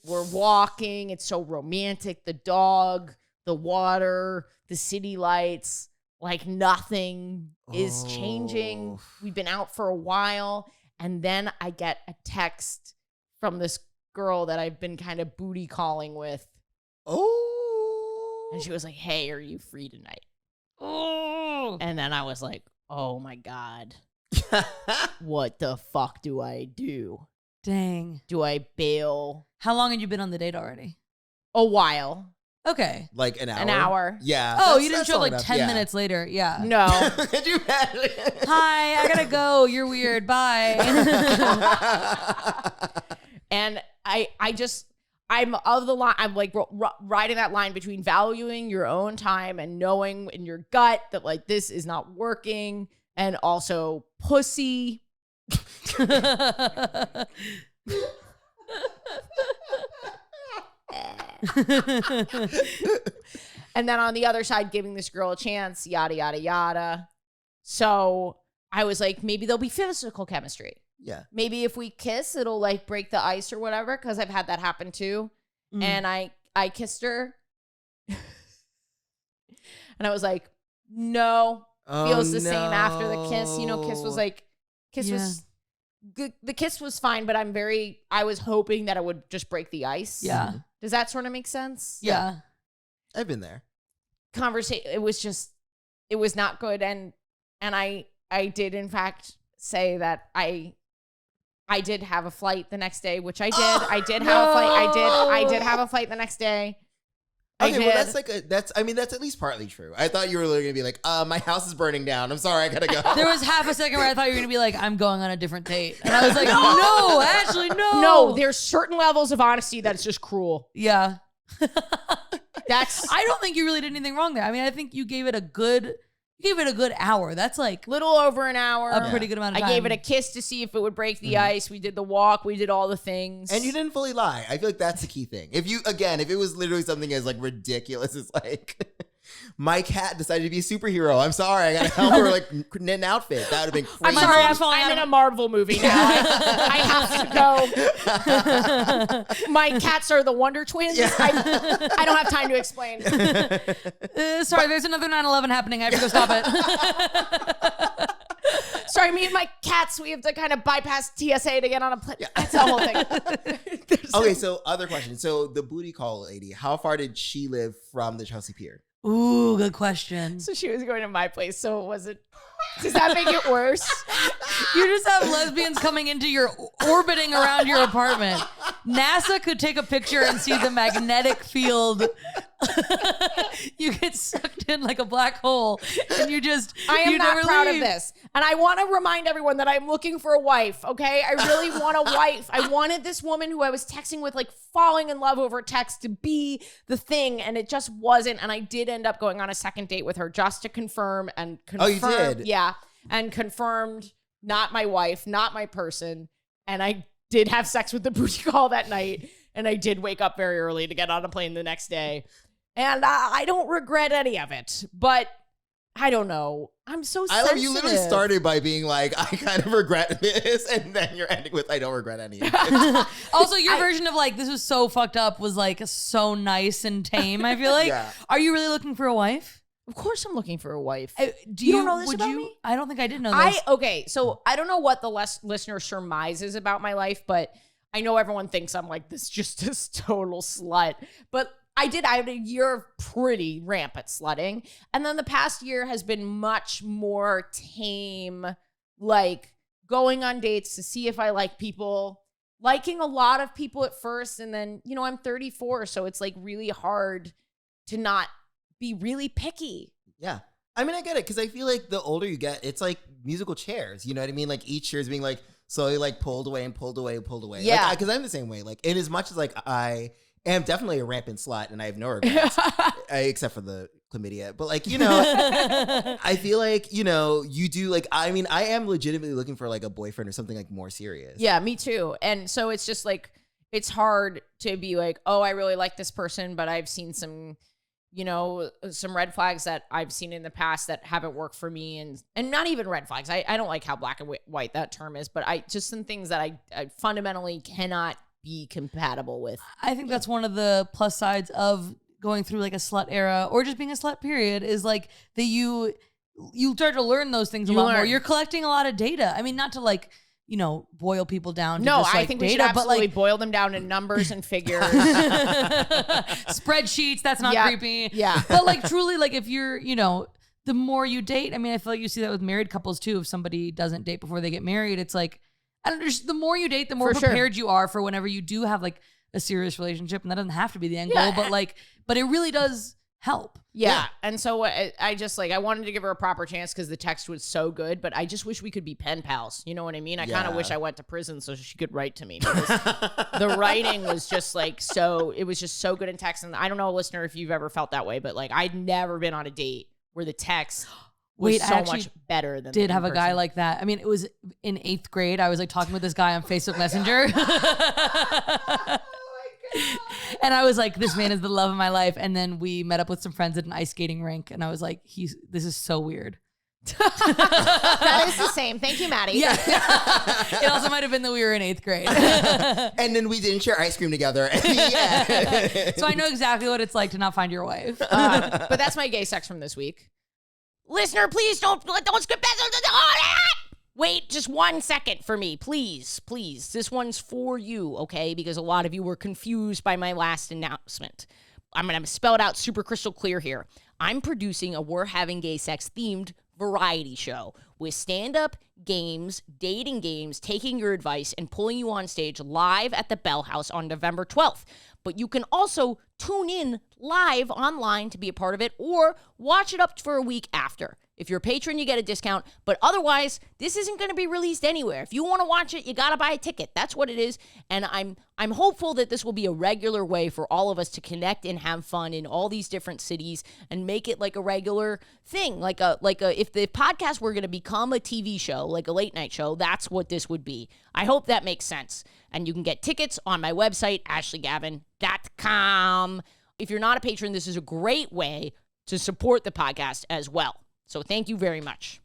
We're walking. It's so romantic. The dog, the water, the city lights, like nothing is changing. We've been out for a while. And then I get a text from this girl that I've been kind of booty calling with. And she was like, hey, are you free tonight? And then I was like, oh my God. What the fuck do I do? Dang. Do I bail? How long had you been on the date already? A while. Okay. Like an hour? An hour. Yeah. Oh, you didn't show up like enough. 10 minutes later. Yeah. No. Could you imagine? Hi, I gotta go. You're weird. Bye. And I'm of the line. I'm like riding that line between valuing your own time and knowing in your gut that like this is not working, and also pussy. And then on the other side, giving this girl a chance, yada, yada, yada. So I was like, maybe there'll be physical chemistry. Yeah. Maybe if we kiss, it'll like break the ice or whatever. Cause I've had that happen too. And I kissed her. And I was like, no, feels the same after the kiss. You know, was good. The kiss was fine, but I was hoping that it would just break the ice. Yeah. Does that sort of make sense? Yeah. I've been there. It was not good. And I did in fact say that I did have a flight the next day, which I did. I did have a flight. I did have a flight the next day. Okay, well that's at least partly true. I thought you were literally gonna be like, my house is burning down. I'm sorry, I gotta go. There was half a second where I thought you were gonna be like, I'm going on a different date. And I was like, no, Ashley, no. No, there's certain levels of honesty that's just cruel. Yeah. I don't think you really did anything wrong there. I mean, I think you gave it a good hour. That's like little over an hour. A pretty good amount of time. I gave it a kiss to see if it would break the ice. We did the walk. We did all the things. And you didn't fully lie. I feel like that's the key thing. If it was literally something as like ridiculous as like, my cat decided to be a superhero. I'm sorry, I gotta help her like knit an outfit. That would have been crazy. I'm sorry, I'm in a Marvel movie now. I have to go. My cats are the Wonder Twins. Yeah. I don't have time to explain. Sorry, there's another 9/11 happening. I have to go stop it. Sorry, me and my cats, we have to kind of bypass TSA to get on a plane. Yeah. That's the whole thing. Okay, so other question. So the booty call lady, how far did she live from the Chelsea Pier? Ooh, good question. So she was going to my place. So does that make it worse? You just have lesbians coming into orbiting around your apartment. NASA could take a picture and see the magnetic field. You get sucked in like a black hole, and I am not proud of this. And I want to remind everyone that I'm looking for a wife, okay? I really want a wife. I wanted this woman who I was texting with, like falling in love over text, to be the thing, and it just wasn't. And I did end up going on a second date with her just to confirm. Oh, you did? Yeah. And confirmed, not my wife, not my person. And I did have sex with the booty call that night. And I did wake up very early to get on a plane the next day. And I don't regret any of it. But I don't know. I'm so sensitive. I love you literally started by being like, I kind of regret this. And then you're ending with, I don't regret any of it. Also, your version of like, this was so fucked up was like so nice and tame, I feel like. Yeah. Are you really looking for a wife? Of course I'm looking for a wife. You don't know this about me? I don't think I did know this. Okay, so I don't know what the listener surmises about my life, but I know everyone thinks I'm like this total slut. But I had a year of pretty rampant slutting. And then the past year has been much more tame, like going on dates to see if I like people, liking a lot of people at first. And then, I'm 34, so it's like really hard to not be really picky. Yeah. I mean, I get it, because I feel like the older you get, it's like musical chairs. You know what I mean? Like each chair is being like slowly like pulled away and pulled away and pulled away. Yeah. Because I'm the same way. Like, in as much as like I am definitely a rampant slut and I have no regrets. except for the chlamydia, but like, you know, I feel like, you know, you do like, I mean, I am legitimately looking for like a boyfriend or something like more serious. Yeah, me too. And so it's just like, it's hard to be like, oh, I really like this person, but I've seen some, you know, some red flags that I've seen in the past that haven't worked for me. And not even red flags. I don't like how black and white that term is, but I just some things that I fundamentally cannot be compatible with. I think that's one of the plus sides of going through like a slut era or just being a slut period is like that you start to learn those things a lot more. You're collecting a lot of data. I mean, not to like, you know, boil people down to just like I think data, we should absolutely but like boil them down in numbers and figures. Spreadsheets, that's not creepy. Yeah. But like truly, like if you're, you know, the more you date, I mean, I feel like you see that with married couples too. If somebody doesn't date before they get married, it's like, I don't know, the more you date, the more prepared you are for whenever you do have like a serious relationship. And that doesn't have to be the end goal, but it really does help. Yeah. And so I just like, I wanted to give her a proper chance because the text was so good, but I just wish we could be pen pals. You know what I mean? I kind of wish I went to prison so she could write to me because the writing was just like, it was just so good in text. And I don't know, listener, if you've ever felt that way, but like I'd never been on a date where the text was so much better than did have a guy like that. I mean, it was in 8th grade. I was like talking with this guy on Facebook Messenger. And I was like, this man is the love of my life. And then we met up with some friends at an ice skating rink. And I was like, this is so weird. That is the same. Thank you, Maddie. Yeah. It also might have been that we were in 8th grade. And then we didn't share ice cream together. Yeah. So I know exactly what it's like to not find your wife. But that's my gay sex from this week. Listener, please don't skip that. Wait just 1 second for me, please. This one's for you, okay? Because a lot of you were confused by my last announcement. I'm going to spell it out super crystal clear here. I'm producing a We're Having Gay Sex themed variety show with stand-up games, dating games, taking your advice, and pulling you on stage live at the Bell House on November 12th. But you can also tune in live online to be a part of it or watch it up for a week after. If you're a patron, you get a discount, but otherwise, this isn't going to be released anywhere. If you want to watch it, you got to buy a ticket. That's what it is, and I'm hopeful that this will be a regular way for all of us to connect and have fun in all these different cities and make it like a regular thing, like a if the podcast were going to become a TV show, like a late night show, that's what this would be. I hope that makes sense. And you can get tickets on my website, ashleygavin.com. If you're not a patron, this is a great way to support the podcast as well. So thank you very much.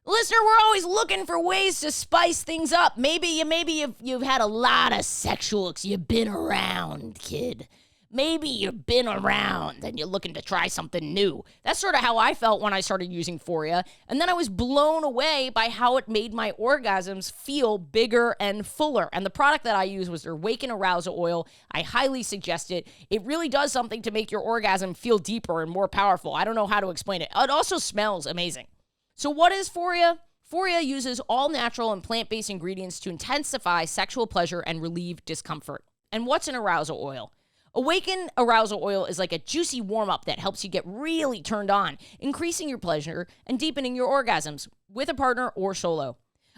Listener, we're always looking for ways to spice things up. Maybe you've had a lot of sexuals. You've been around, kid. Maybe you've been around and you're looking to try something new. That's sort of how I felt when I started using Foria. And then I was blown away by how it made my orgasms feel bigger and fuller. And the product that I used was their Awaken Arousal Oil. I highly suggest it. It really does something to make your orgasm feel deeper and more powerful. I don't know how to explain it. It also smells amazing. So what is Foria? Foria uses all natural and plant-based ingredients to intensify sexual pleasure and relieve discomfort. And what's an arousal oil? Awaken Arousal Oil is like a juicy warm-up that helps you get really turned on, increasing your pleasure and deepening your orgasms with a partner or solo.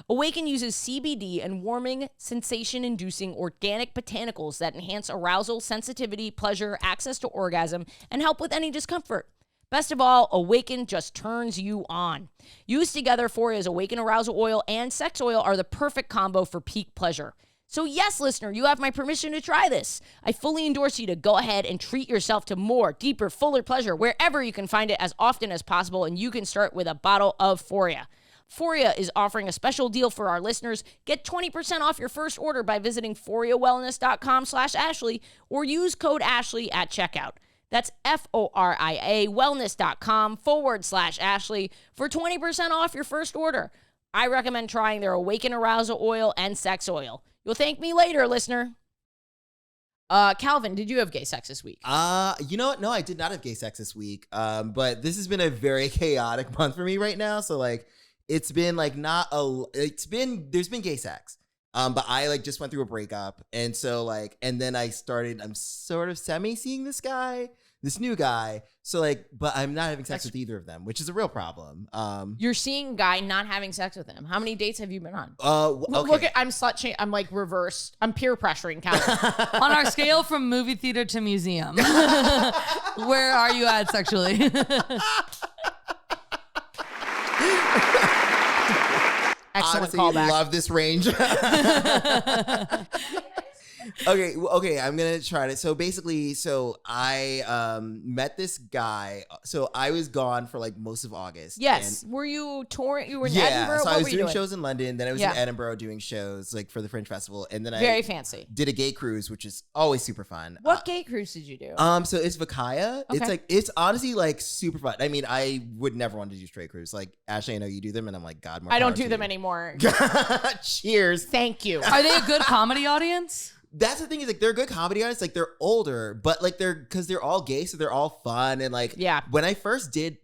Awaken uses CBD and warming, sensation-inducing organic botanicals that enhance arousal, sensitivity, pleasure, access to orgasm, and help with any discomfort. Best of all, Awaken just turns you on. Used together, Foria's Awaken Arousal Oil and Sex Oil are the perfect combo for peak pleasure. So yes, listener, you have my permission to try this. I fully endorse you to go ahead and treat yourself to more, deeper, fuller pleasure wherever you can find it as often as possible, and you can start with a bottle of Foria. Foria is offering a special deal for our listeners. Get 20% off your first order by visiting ForiaWellness.com/Ashley or use code Ashley at checkout. That's FORIA wellness.com/Ashley for 20% off your first order. I recommend trying their Awaken Arousal Oil and Sex Oil. You'll thank me later, listener. Calvin, did you have gay sex this week? You know what? No, I did not have gay sex this week. But this has been a very chaotic month for me right now. So like, it's been like there's been gay sex. But I like just went through a breakup. And so like, and then I'm sort of semi seeing this guy. this new guy. So like, but I'm not having sex with either of them, which is a real problem. You're seeing a guy not having sex with him. How many dates have you been on? Okay. Look at, I'm like reversed. I'm peer pressuring Calvin. On our scale from movie theater to museum, where are you at sexually? Excellent Honestly, callback. love this range. Okay, I'm gonna try it. So basically, I met this guy. So I was gone for like most of August. Yes. Were you touring? You were in Edinburgh? So What I was were you doing shows in London. Then I was Yeah. in Edinburgh doing shows like for the Fringe Festival, and then Very I fancy. did a gay cruise, which is always super fun. What gay cruise did you do? So it's Vakaya. Okay. It's honestly like super fun. I mean, I would never want to do straight cruise. Like Ashley, I know you do them, and I'm like, God, more I don't power do to them you. anymore. Cheers. Thank you. Are they a good comedy audience? That's the thing is like they're a good comedy artists. Like they're older, but like because they're all gay, so they're all fun and like Yeah. When I first did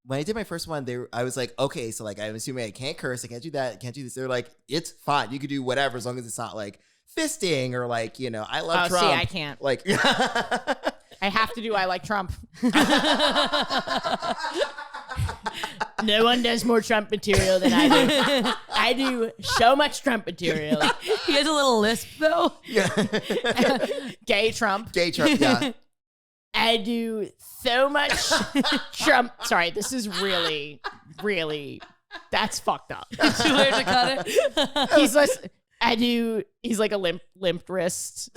when I did my first one, I was like, okay, so like I'm assuming I can't curse, I can't do that, can't do this. They're like, it's fine, you can do whatever as long as it's not like fisting or like I love Trump. See, I can't. Like I have to do I like Trump. No one does more Trump material than I do. I do so much Trump material. He has a little lisp though. yeah, Gay Trump. gay Trump. Yeah, I do so much Trump. Sorry, this is really, really, that's fucked up. Too late to cut it. He's like a limp wrist.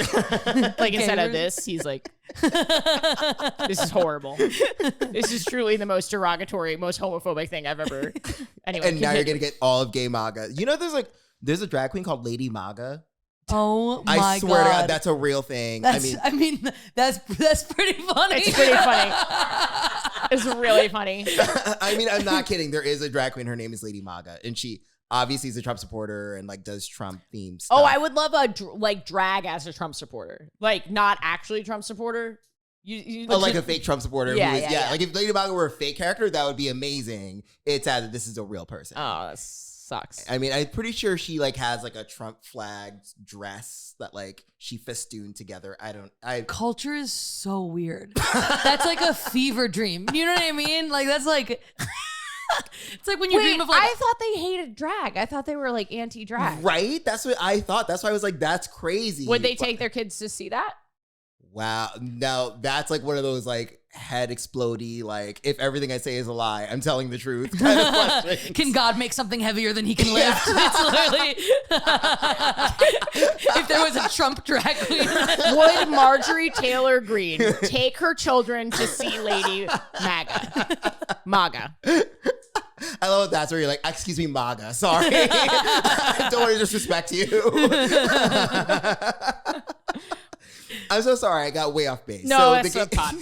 Like instead of this, he's like, this is horrible. This is truly the most derogatory, most homophobic thing I've ever. Anyway, and now you're gonna get all of gay MAGA. There's a drag queen called Lady MAGA. Oh my I swear to God, God, that's a real thing. that's pretty funny. It's pretty funny. It's really funny. I mean, I'm not kidding. There is a drag queen. Her name is Lady MAGA, and she obviously is a Trump supporter and like does Trump themed stuff. Oh, I would love a drag as a Trump supporter, like not actually Trump supporter. You like a fake Trump supporter. Yeah, who is, yeah. Like if Lady MAGA were a fake character, that would be amazing. It's that this is a real person. Oh, that sucks. I mean, I'm pretty sure she like has like a Trump flagged dress that like she festooned together. Culture is so weird. That's like a fever dream. You know what I mean? Like that's like it's like when you dream of like I thought they hated drag. I thought they were like anti-drag. Right? That's what I thought. That's why I was like, that's crazy. Would they take their kids to see that? Wow. No, that's like one of those like head explodey, like if everything I say is a lie, I'm telling the truth kind of questions. can God make something heavier than he can lift? It's literally if there was a Trump drag queen. Would Marjorie Taylor Greene take her children to see Lady MAGA? I love that's where you're like, excuse me, MAGA. Sorry. I don't want to disrespect you. I'm so sorry. I got way off base. No, that's a pot.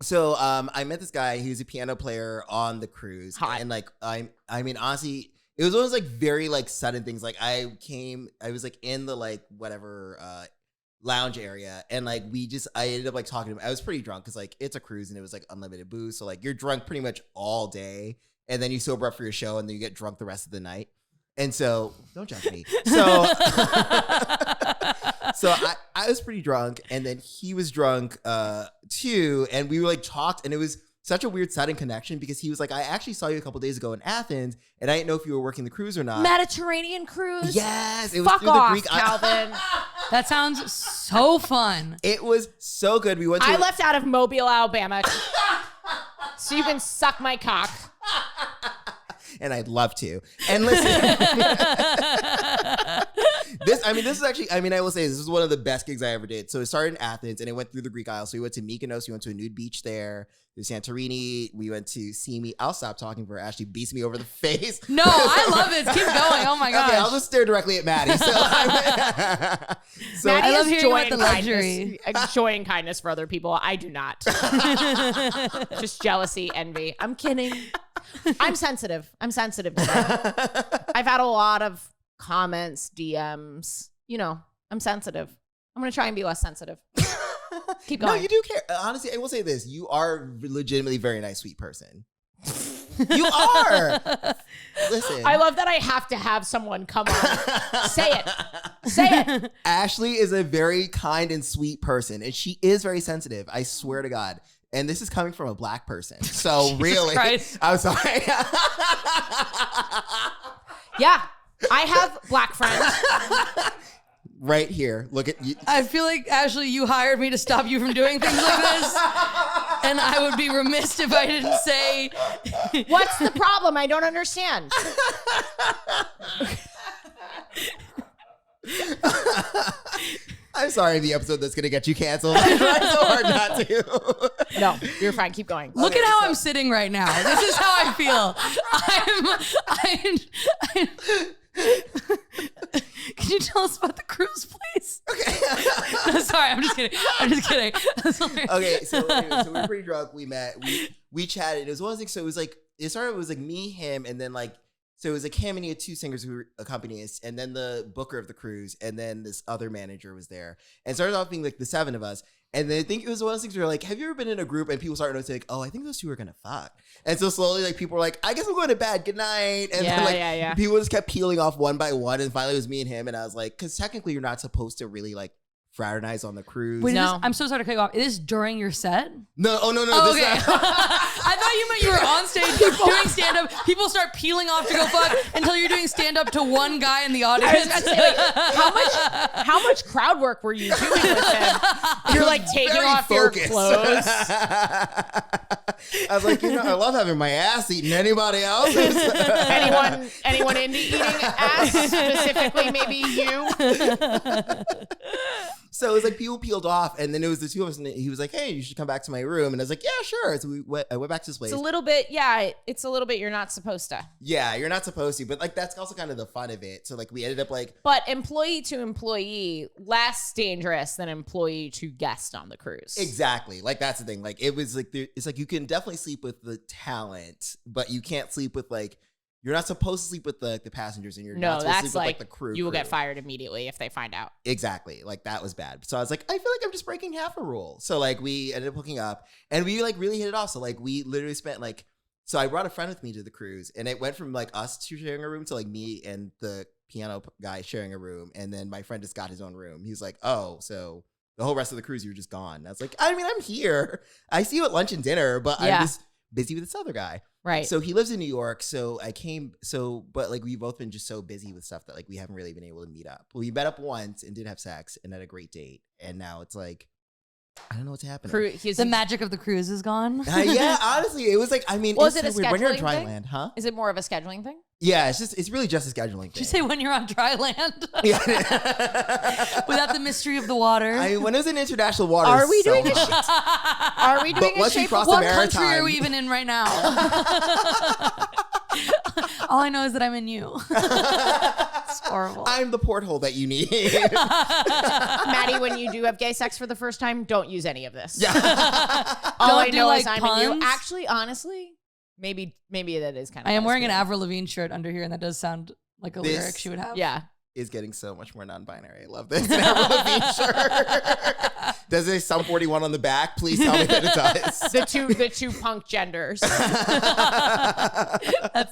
So I met this guy. He was a piano player on the cruise. Hot. And like, I mean, honestly, it was always like very like sudden things. Like I was like in the like whatever lounge area. And like I ended up like talking to him. I was pretty drunk because like it's a cruise and it was like unlimited booze. So like you're drunk pretty much all day. And then you sober up for your show and then you get drunk the rest of the night. And so, don't judge me. So, I was pretty drunk, and then he was drunk too, and we were like talked, and it was such a weird sudden connection because he was like, I actually saw you a couple days ago in Athens, and I didn't know if you were working the cruise or not. Mediterranean cruise? Yes, it was Fuck through off, the Greek. Calvin. That sounds so fun. It was so good. We went to I left out of Mobile, Alabama, so you can suck my cock. And I'd love to. And listen, this is actually, I will say this is one of the best gigs I ever did. So it started in Athens and it went through the Greek Isles. So we went to Mykonos, we went to a nude beach there. To Santorini, we went to Simi. I'll stop talking before Ashley beats me over the face. No, I love it. Keep going. Oh my gosh. Okay, I'll just stare directly at Maddie. So, Maddie I love has hearing joy about the and luxury. joy and kindness for other people. I do not. Just jealousy, envy. I'm kidding. I'm sensitive. To that. I've had a lot of comments, DMs. I'm sensitive. I'm going to try and be less sensitive. Keep going. No, you do care. Honestly, I will say this. You are legitimately a very nice, sweet person. You are. Listen. I love that I have to have someone come on. Say it. Say it. Ashley is a very kind and sweet person, and she is very sensitive. I swear to God. And this is coming from a black person. So really, Christ. I'm sorry. Yeah, I have black friends. Right here. Look at you. I feel like, Ashley, you hired me to stop you from doing things like this. And I would be remiss if I didn't say... What's the problem? I don't understand. I'm sorry, the episode that's going to get you canceled. I tried so hard not to. No, you're fine. Keep going. Look at how I'm sitting right now. This is how I feel. Can you tell us about the cruise, please? Okay. No, sorry, I'm just kidding. Okay, so anyway, so we were pretty drunk. We met. We chatted. It was one of those things. So it started with me, him, and then like, so it was like him and he had two singers who were accompanying us, and then the booker of the cruise, and then this other manager was there. And it started off being like the seven of us. And then I think it was one of those things where like, have you ever been in a group and people started noticing like, oh, I think those two are gonna fuck. And so slowly like people were like, I guess I'm going to bed. Good night. And then like people just kept peeling off one by one. And finally it was me and him. And I was like, because technically you're not supposed to really like fraternize on the cruise. Wait, No. I'm so sorry to cut you off. Is this during your set? No, oh no. Oh, This okay. I thought you meant you were on stage doing stand-up. People start peeling off to go fuck until you're doing stand-up to one guy in the I was audience. gonna say, like, how much crowd work were you doing with him? You're like taking Very off focused. your clothes. I was like, I love having my ass eaten. Anybody else? Anyone into eating ass? Specifically, maybe you. So it was like people peeled off, and then it was the two of us, and he was like, "Hey, you should come back to my room." And I was like, "Yeah, sure." So I went back to his place. It's a little bit, it's a little bit. You're not supposed to. Yeah, you're not supposed to, but like that's also kind of the fun of it. So like we ended up like, But employee to employee, less dangerous than employee to guest on the cruise. exactly, like that's the thing. Like it was like it's like you can definitely sleep with the talent, but you can't sleep with like. You're not supposed to sleep with the passengers, and you're not supposed to sleep with like the crew. You will get fired immediately if they find out. Exactly. Like that was bad. So I was like, I feel like I'm just breaking half a rule. So like we ended up hooking up and we like really hit it off. So like we literally spent like, so I brought a friend with me to the cruise and it went from like us two sharing a room to like me and the piano guy sharing a room. And then my friend just got his own room. He was like, oh, so the whole rest of the cruise, you were just gone. And I was like, I mean, I'm here. I see you at lunch and dinner, but I'm just busy with this other guy. Right. So he lives in New York. So but like we've both been just so busy with stuff that like we haven't really been able to meet up. We met up once and did have sex and had a great date. And now it's like, I don't know what's happening. The magic of the cruise is gone. Yeah, honestly, it was like, I mean, Was it's it a so weird. When you're on scheduling dry thing? land, huh? Is it more of a scheduling thing? Yeah, it's really just a scheduling thing. Did you say when you're on dry land? Yeah. Without the mystery of the water? I mean, when it was in international water, Are we so doing a hot. Are we doing But a once you shape cross of the What maritime, country are we even in right now? All I know is that I'm in you. It's horrible. I'm the porthole that you need. Maddie, when you do have gay sex for the first time, don't use any of this. Yeah. All I Don't do, know is like, I'm in you. puns? Actually, honestly, maybe that is kind of. I am wearing an average. Avril Lavigne shirt under here, and that does sound like a This- lyric she would have. Yeah. Is getting so much more non-binary. I love this. An Avril Lavigne shirt. Does it say Sum 41 on the back? Please tell me that it does. The two punk genders. That's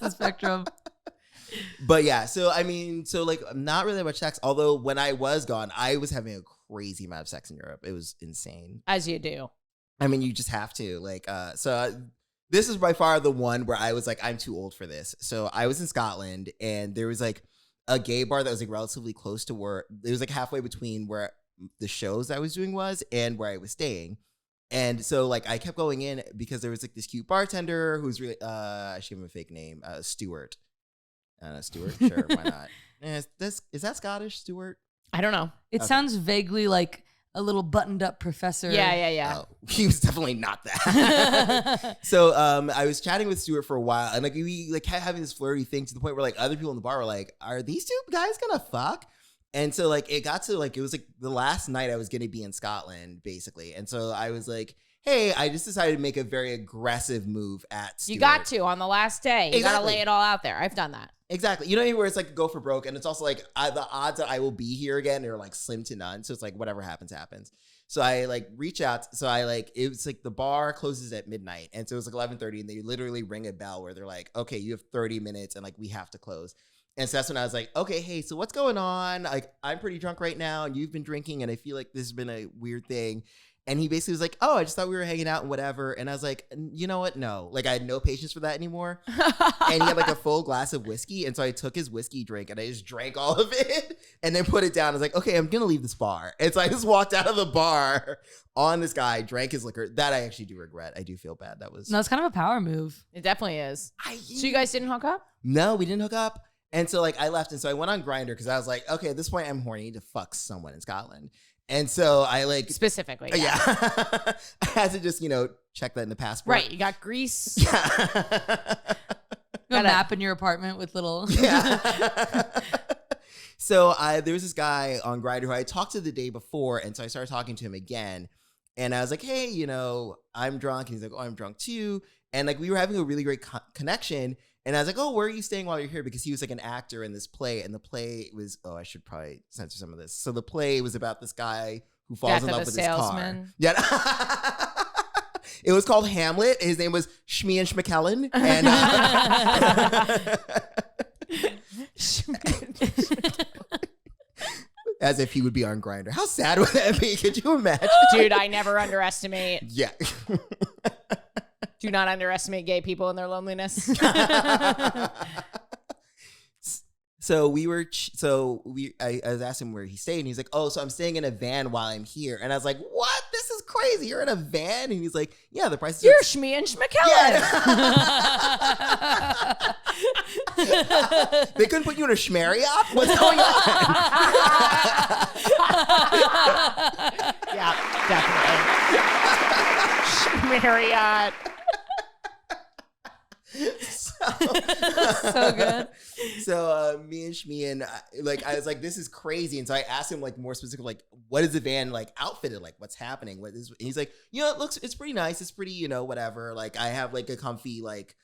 the spectrum. But yeah, so I mean, so like not really that much sex. Although when I was gone, I was having a crazy amount of sex in Europe. It was insane. As you do. I mean, you just have to this is by far the one where I was like, I'm too old for this. So I was in Scotland and there was like a gay bar that was like relatively close to where it was like halfway between where the shows I was doing was and where I was staying. And so like I kept going in because there was like this cute bartender who's really I should give him a fake name, Stuart. Stuart, sure, why not? Is that Scottish, Stuart? I don't know. It sounds vaguely like a little buttoned up professor. Yeah. Oh, he was definitely not that. So I was chatting with Stuart for a while, and like we like kept having this flirty thing to the point where like other people in the bar were like, "Are these two guys gonna fuck?" And so like it got to like it was like the last night I was gonna be in Scotland basically, and so I was like, "Hey, I just decided to make a very aggressive move at Stuart." You got to on the last day. You got to Exactly. lay it all out there. I've done that. Exactly. You know what I mean? Where it's like go for broke. And it's also like the odds that I will be here again are like slim to none. So it's like whatever happens, happens. So I like reach out. So I like, it was like the bar closes at midnight. And so it was like 11:30 and they literally ring a bell where they're like, okay, you have 30 minutes and like we have to close. And so that's when I was like, okay, hey, so what's going on? Like, I'm pretty drunk right now and you've been drinking and I feel like this has been a weird thing. And he basically was like, oh, I just thought we were hanging out and whatever. And I was like, you know what? No. Like, I had no patience for that anymore. And he had like a full glass of whiskey. And so I took his whiskey drink and I just drank all of it and then put it down. I was like, okay, I'm going to leave this bar. And so I just walked out of the bar on this guy, drank his liquor. That I actually do regret. I do feel bad. That was... No, it's kind of a power move. It definitely is. So you guys didn't hook up? No, we didn't hook up. And so like I left. And so I went on Grindr because I was like, okay, at this point I'm horny to fuck someone in Scotland. And so I like... Specifically. Yeah. I had to just, check that in the passport. Right. You got Greece. Yeah. You have a map in your apartment with little... Yeah. So there was this guy on Grindr who I talked to the day before. And so I started talking to him again. And I was like, hey, I'm drunk. And he's like, oh, I'm drunk too. And like we were having a really great connection. And I was like, oh, where are you staying while you're here? Because he was like an actor in this play. And the play was, I should probably censor some of this. So the play was about this guy who falls in love with his car. Yeah. It was called Hamlet. His name was Shmean Schmekellen. And as if he would be on Grindr. How sad would that be? Could you imagine? Dude, I never underestimate. Yeah. Do not underestimate gay people and their loneliness. So I was asking him where he stayed, and he's like, oh, so I'm staying in a van while I'm here. And I was like, what? This is crazy. You're in a van? And he's like, yeah, the price is... You're Shmi and Schmekellen. Yeah. They couldn't put you in a Schmariot? What's going on? Yeah, definitely. Schmariot. So good. So me and Shmean, I was like, this is crazy. And so I asked him like more specific, like, what is the van like outfitted? Like, what's happening? What is? And he's like, it's pretty nice. It's pretty, whatever. Like I have like a comfy like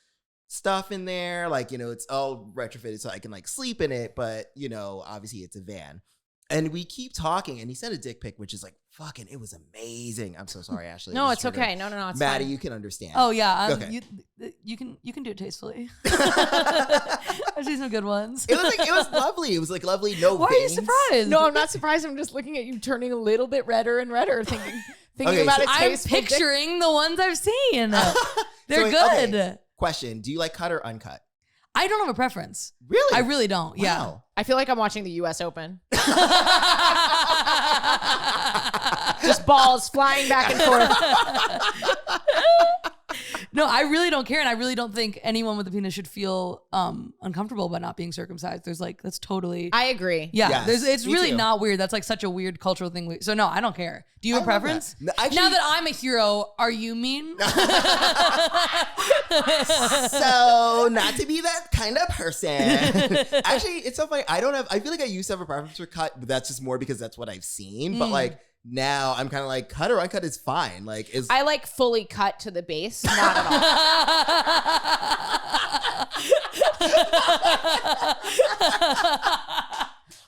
stuff in there. Like, it's all retrofitted so I can like sleep in it. But, obviously it's a van. And we keep talking, and he sent a dick pic, which is like, fucking, it was amazing. I'm so sorry, Ashley. No, it's okay. No, it's Maddie, fine. you can understand. Oh, yeah. Okay. You can do it tastefully. I've seen some good ones. It was lovely. It was like lovely, no Why veins. are you surprised? No, I'm not surprised. I'm just looking at you turning a little bit redder and redder, thinking Okay, about so it. I'm picturing the ones I've seen. They're So, good. okay. Question, do you like cut or uncut? I don't have a preference. Really? I really don't. Yeah. Wow. I feel like I'm watching the U.S. Open. Just balls flying back and forth. No, I really don't care, and I really don't think anyone with a penis should feel uncomfortable about not being circumcised. There's like, that's totally... I agree. Yeah, Yes, it's me really too. not weird. That's like such a weird cultural thing. So no, I don't care. Do you have a love preference? that. No, actually- Now that I'm a hero, are you mean? So, not to be that kind of person. Actually, it's so funny. I feel like I used to have a preference for cut, but that's just more because that's what I've seen. But like, now I'm kind of like, cut or uncut is fine. Like, I like fully cut to the base, not at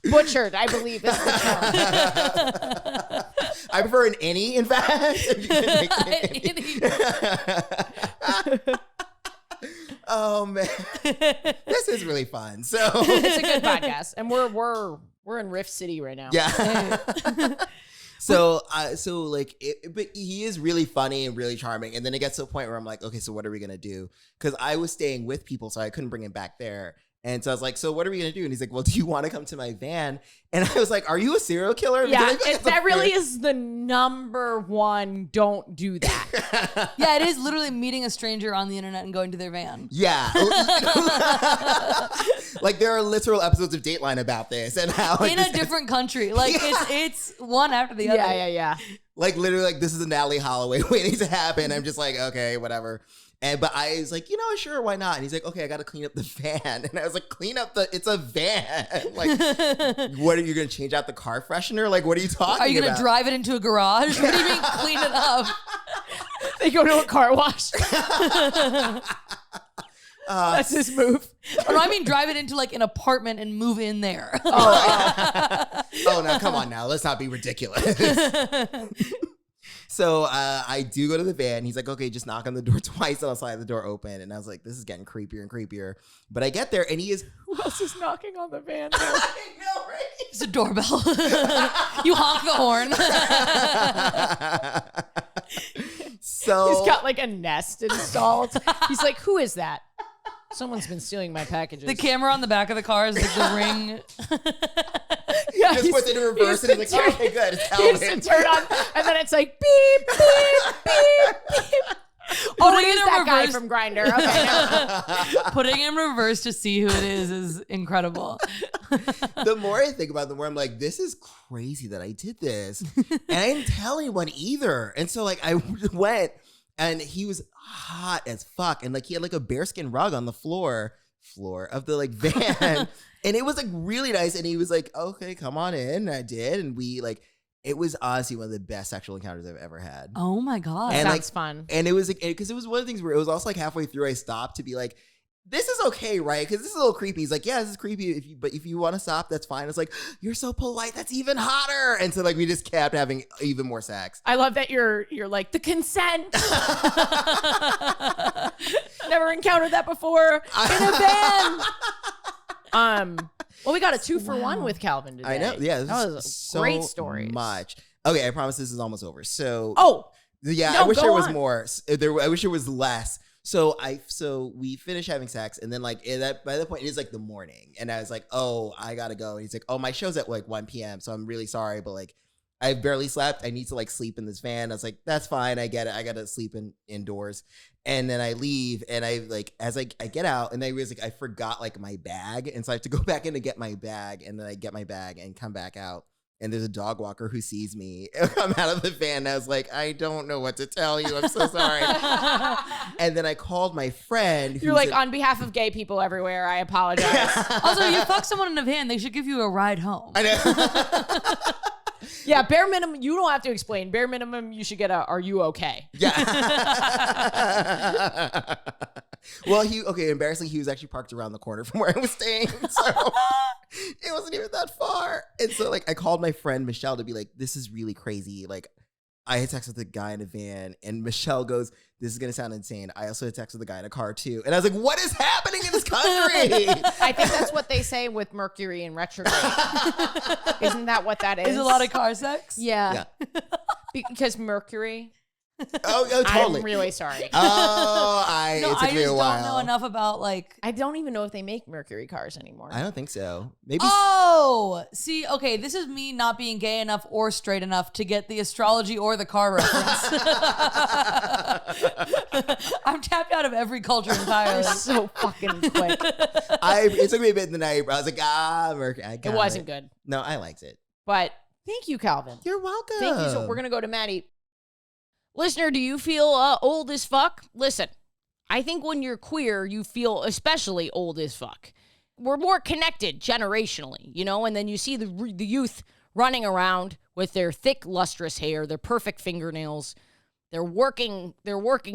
all. Butchered, I believe is the term. I prefer an any, in fact. Oh man, this is really fun. So It's a good podcast, and we're in Rift City right now. yeah. So but he is really funny and really charming. And then it gets to a point where I'm like, okay, so what are we gonna do? Because I was staying with people, so I couldn't bring him back there. And so I was like, so what are we going to do? And he's like, well, do you want to come to my van? And I was like, are you a serial killer? Yeah, Because that really is the number one. Don't do that. Yeah, it is literally meeting a stranger on the internet and going to their van. Yeah. Like there are literal episodes of Dateline about this and how like, In a different country. Like it's one after the other. Yeah. like literally like this is a Natalie Holloway waiting to happen. I'm just like, okay, whatever. But I was like, sure, why not? And he's like, okay, I got to clean up the van. And I was like, it's a van. Like, what are you going to change out the car freshener? Like, what are you talking about? Are you going to drive it into a garage? What do you mean clean it up? They go to a car wash. That's his move. Oh, no, I mean drive it into like an apartment and move in there. Oh, no, come on now. Let's not be ridiculous. So I do go to the van. He's like, okay, just knock on the door twice. And I'll slide the door open. And I was like, this is getting creepier and creepier. But I get there and he is. Who else is knocking on the van? I know, right? It's a doorbell. You honk the horn. So He's got like a Nest installed. He's like, who is that? Someone's been stealing my packages. The camera on the back of the car is like the ring. Yeah, he just puts it in reverse and he's like, oh, okay, good. It's Calvin. He used to turn on, and then it's like beep, beep, beep, beep. Oh, it is that guy from Grindr. Okay. Putting it in reverse to see who it is incredible. The more I think about it, the more I'm like, this is crazy that I did this. And I didn't tell anyone either. And so like I went and he was hot as fuck. And like he had like a bearskin rug on the floor of the like van. And it was like really nice. And he was like, okay, come on in. And I did. And we like, it was honestly one of the best sexual encounters I've ever had. Oh my God. And Sounds like, fun. And it was like, because it was one of the things where it was also like halfway through I stopped to be like, this is okay, right? Because this is a little creepy. He's like, yeah, this is creepy. But if you want to stop, that's fine. It's like, you're so polite. That's even hotter. And so like we just kept having even more sex. I love that you're like the consent. Never encountered that before in a van. Well, we got a 2-for-1 with Calvin today. I know. Yeah, this that is was so great stories. much. Okay, I promise this is almost over. So yeah, no, I wish go there was on. more. I wish there was less. So we finished having sex, and then like by that point it is like the morning, and I was like, oh, I gotta go. And he's like, oh, my show's at like 1 p.m. So I'm really sorry, but like I barely slept. I need to like sleep in this van. I was like, that's fine. I get it. I gotta sleep indoors. And then I leave, and I like as I get out, and I realize like I forgot like my bag, and so I have to go back in to get my bag, and then I get my bag and come back out. And there's a dog walker who sees me come out of the van. And I was like, I don't know what to tell you. I'm so sorry. And then I called my friend. You're like, on behalf of gay people everywhere, I apologize. Also, you fuck someone in a van, they should give you a ride home. I know. Yeah, bare minimum, you don't have to explain. Bare minimum, you should get a, are you okay? Yeah. Well, embarrassingly, he was actually parked around the corner from where I was staying. So it wasn't even that far. And so like I called my friend Michelle to be like, this is really crazy. Like I had sex with a guy in a van, and Michelle goes, this is going to sound insane. I also had sex with a guy in a car too. And I was like, what is happening in this country? I think that's what they say with Mercury in retrograde. Isn't that what that is? Is a lot of car sex? Yeah. Because Mercury. Oh, totally. I'm really sorry. It I took me a just while. don't know enough about like. I don't even know if they make Mercury cars anymore. I don't think so. Maybe. Oh, see, okay, this is me not being gay enough or straight enough to get the astrology or the car reference. I'm tapped out of every culture entirely. You're so fucking quick. It took me a bit in the night, but I was like, Mercury. I got It wasn't good. No, I liked it. But thank you, Calvin. You're welcome. Thank you. So we're going to go to Maddie. Listener, do you feel old as fuck? Listen, I think when you're queer, you feel especially old as fuck. We're more connected generationally, you know, and then you see the youth running around with their thick, lustrous hair, their perfect fingernails, their working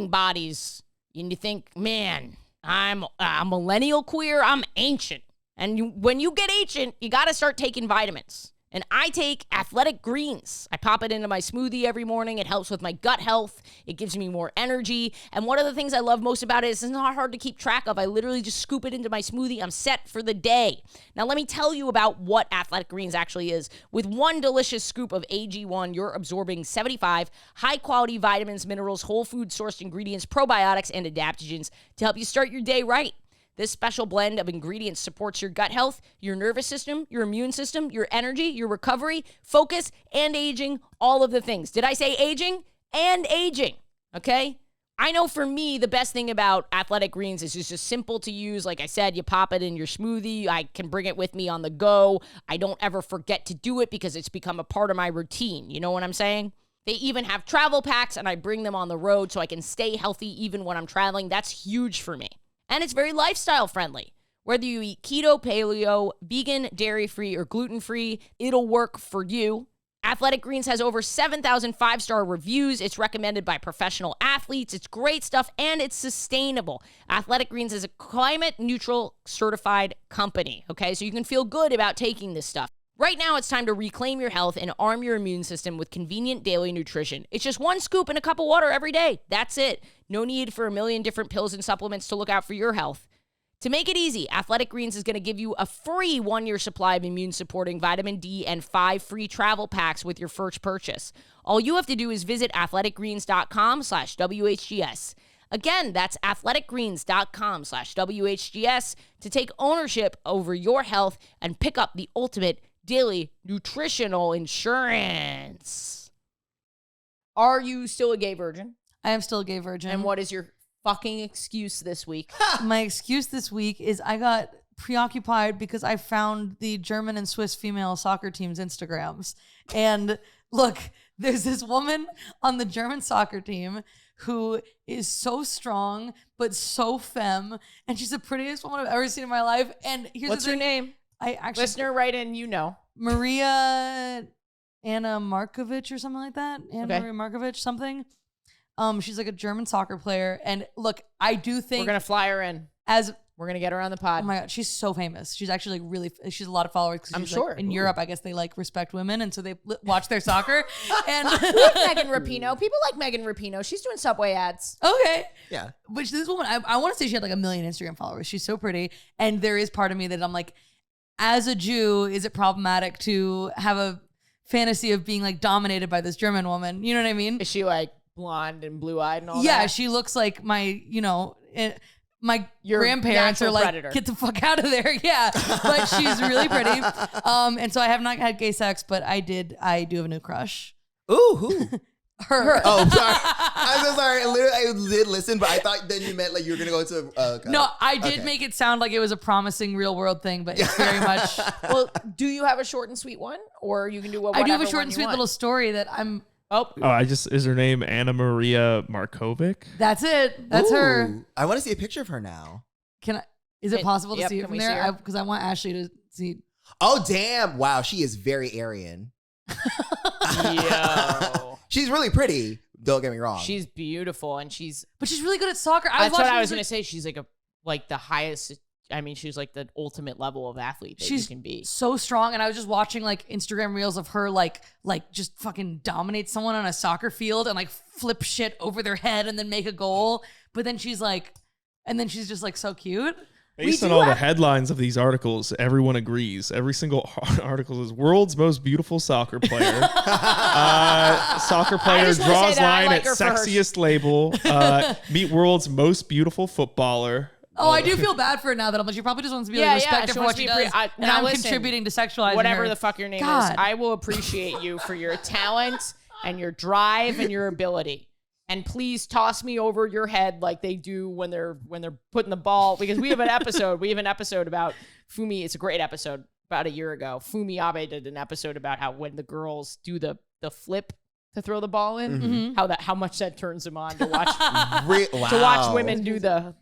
bodies, and you think, man, I'm a millennial queer. I'm ancient. And when you get ancient, you got to start taking vitamins. And I take Athletic Greens. I pop it into my smoothie every morning. It helps with my gut health. It gives me more energy. And one of the things I love most about it is it's not hard to keep track of. I literally just scoop it into my smoothie. I'm set for the day. Now, let me tell you about what Athletic Greens actually is. With one delicious scoop of AG1, you're absorbing 75 high-quality vitamins, minerals, whole food sourced ingredients, probiotics, and adaptogens to help you start your day right. This special blend of ingredients supports your gut health, your nervous system, your immune system, your energy, your recovery, focus, and aging, all of the things. Did I say aging? And aging, okay? I know for me, the best thing about Athletic Greens is it's just simple to use. Like I said, you pop it in your smoothie. I can bring it with me on the go. I don't ever forget to do it because it's become a part of my routine. You know what I'm saying? They even have travel packs, and I bring them on the road so I can stay healthy even when I'm traveling. That's huge for me. And it's very lifestyle friendly. Whether you eat keto, paleo, vegan, dairy-free, or gluten-free, it'll work for you. Athletic Greens has over 7,000 five-star reviews. It's recommended by professional athletes. It's great stuff, and it's sustainable. Athletic Greens is a climate-neutral certified company, okay? So you can feel good about taking this stuff. Right now, it's time to reclaim your health and arm your immune system with convenient daily nutrition. It's just 1 scoop in a cup of water every day. That's it. No need for a million different pills and supplements to look out for your health. To make it easy, Athletic Greens is going to give you a free 1-year supply of immune-supporting vitamin D and 5 free travel packs with your first purchase. All you have to do is visit athleticgreens.com/WHGS. Again, that's athleticgreens.com/WHGS to take ownership over your health and pick up the ultimate daily nutritional insurance. Are you still a gay virgin? I am still a gay virgin. And what is your fucking excuse this week? My excuse this week is I got preoccupied because I found the German and Swiss female soccer team's Instagrams. And look, there's this woman on the German soccer team who is so strong, but so femme. And she's the prettiest woman I've ever seen in my life. And here's What's her name? I actually, Listener, write in, you know. Maria Anna Markovic or something like that. Maria Markovic, something. She's like a German soccer player. And look, I do think we're going to fly her in. We're going to get her on the pod. Oh my God, she's so famous. She's actually like really, she's a lot of followers. I'm sure. Like, in Europe, I guess they like respect women. And so they watch their soccer. And we like Megan Rapinoe. People like Megan Rapinoe. She's doing Subway ads. Okay. Yeah. Which this woman, I want to say she had like 1 million Instagram followers. She's so pretty. And there is part of me that I'm like, as a Jew, is it problematic to have a fantasy of being like dominated by this German woman? You know what I mean? Is she like blonde and blue-eyed and all that? Yeah, she looks like my grandparents are like, predator. Get the fuck out of there. Yeah, but she's really pretty. And so I have not had gay sex, but I do have a new crush. Ooh, who? Her. Oh, sorry. I'm so sorry. I did listen, but I thought then you meant like you were going to go into okay. No, I did make it sound like it was a promising real world thing, but it's very much. Well, do you have a short and sweet one? Or you can do whatever I do have a short and sweet want. little story that I'm. Oh, is her name Anna Maria Markovic? That's it. That's her. I want to see a picture of her now. Is it possible to see it can from we there? see Because I want Ashley to see. Oh, damn. Wow. She is very Aryan. yo. She's really pretty. Don't get me wrong. She's beautiful and she's... But she's really good at soccer. That's what I was going to say. She's like the highest... I mean, she's like the ultimate level of athlete that you can be. So strong. And I was just watching like Instagram reels of her like just fucking dominate someone on a soccer field and like flip shit over their head and then make a goal. But then she's like... And then she's just like so cute. Based on all the headlines of these articles, everyone agrees. Every single article is world's most beautiful soccer player. Soccer player draws line at sexiest label. Meet world's most beautiful footballer. Oh, I do feel bad for her now that I'm like, she probably just wants to be like, respected for what she does. And I'm contributing to sexualizing whatever her. the fuck your name is. I will appreciate you for your talent and your drive and your ability. And please toss me over your head like they do when they're putting the ball. Because we have an episode. About Fumi. It's a great episode. About a year ago, Fumi Abe did an episode about how when the girls do the flip to throw the ball in, how much that turns them on to watch to watch women do the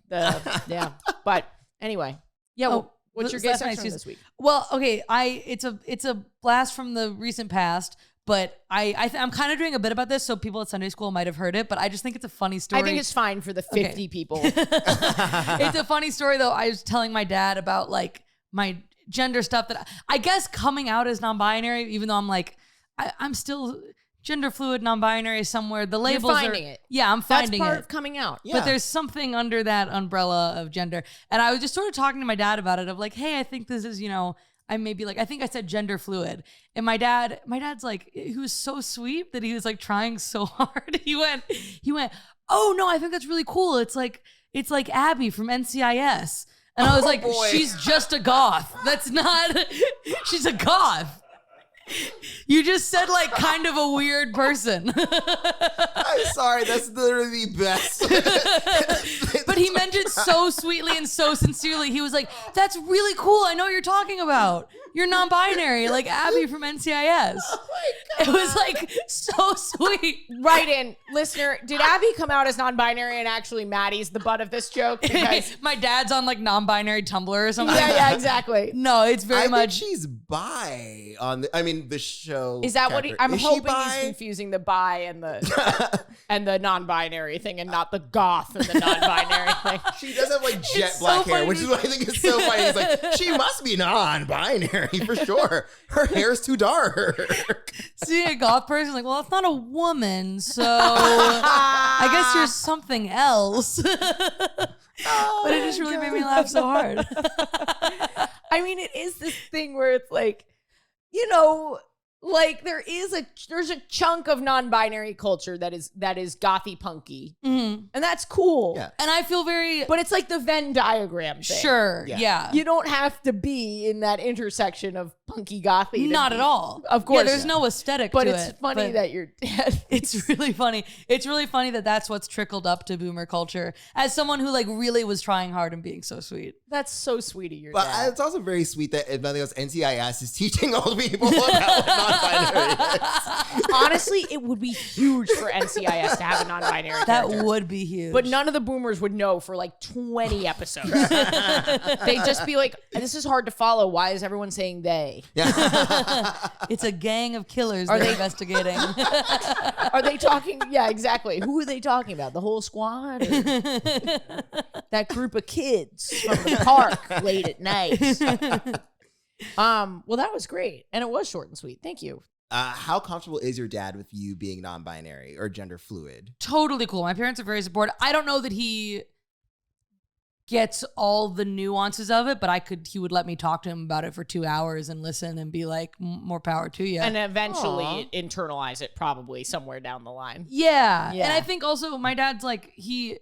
yeah. But anyway, yeah. Well, what's your gay sex this week? Well, okay, it's a blast from the recent past. But I'm kind of doing a bit about this, so people at Sunday school might have heard it, but I just think it's a funny story. I think it's fine for the 50 people. It's a funny story, though. I was telling my dad about, like, my gender stuff that I guess coming out as non-binary, even though I'm, like, I'm still gender fluid, non-binary somewhere. The labels You're finding it. Yeah, I'm finding it. That's part of coming out. Yeah. But there's something under that umbrella of gender. And I was just sort of talking to my dad about it, of like, hey, I think this is, I maybe like, I think I said gender fluid. And my dad's like, he was so sweet that he was like trying so hard. He went, oh no, I think that's really cool. It's like Abby from NCIS. And I was like, boy. She's just a goth. That's not, she's a goth. You just said like kind of a weird person. I'm sorry. That's literally the best. But he meant it so sweetly and so sincerely. He was like, that's really cool. I know what you're talking about. You're non-binary, like Abby from NCIS. Oh my It was like so sweet. Right in, listener, did Abby come out as non-binary and actually Maddie's the butt of this joke? Because My dad's on like non-binary Tumblr or something. yeah, exactly. No, it's very I much. think she's bi on the show. Is that what I'm Is she hoping bi? he's confusing the bi and the and the non-binary thing and not the goth and the non-binary thing. She does have like jet so black hair, funny. which is what I think is so funny. It's like, she must be non-binary for sure. Her hair's too dark. Seeing a goth person, like, well, it's not a woman, so I guess you're something else. But it just really made me laugh so hard. I mean, it is this thing where it's like, you know, like there's a chunk of non-binary culture that is gothy punky, and that's cool. Yeah. And I feel very But it's like the Venn diagram thing. sure. Yeah. Yeah. You don't have to be in that intersection of punky gothy. to Not be- at all. Of course. Yeah, there's no aesthetic But to it's it. funny but that you're dead. it's really funny. It's really funny that that's what's trickled up to boomer culture. As someone who like really was trying hard and being so sweet. That's so sweet of your But dad. it's also very sweet that, if nothing else, NCIS is teaching old people about what non-binary is. Honestly, it would be huge for NCIS to have a non-binary That character. would be huge. But none of the boomers would know for like 20 episodes. They'd just be like, this is hard to follow. Why is everyone saying they? it's a gang of killers Are they're they- investigating. Are they talking? Yeah, exactly. Who are they talking about? The whole squad? Or that group of kids from the park late at night? Well, that was great. And it was short and sweet. Thank you. How comfortable is your dad with you being non-binary or gender fluid? Totally cool. My parents are very supportive. I don't know that he gets all the nuances of it, but he would let me talk to him about it for 2 hours and listen and be like, more power to you. And eventually Aw. internalize it probably somewhere down the line. Yeah. Yeah. And I think also my dad's like, I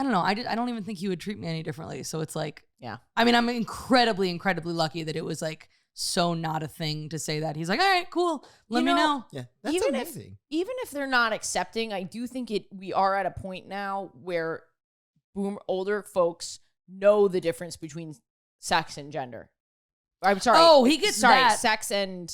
don't know. I don't even think he would treat me any differently. So it's like, Yeah. I mean, I'm incredibly, incredibly lucky that it was like so not a thing to say that. He's like, all right, cool. Let me know. Yeah, that's Even amazing. Even if they're not accepting, I do think we are at a point now where older folks know the difference between sex and gender. I'm sorry. Oh, he gets that. Sex and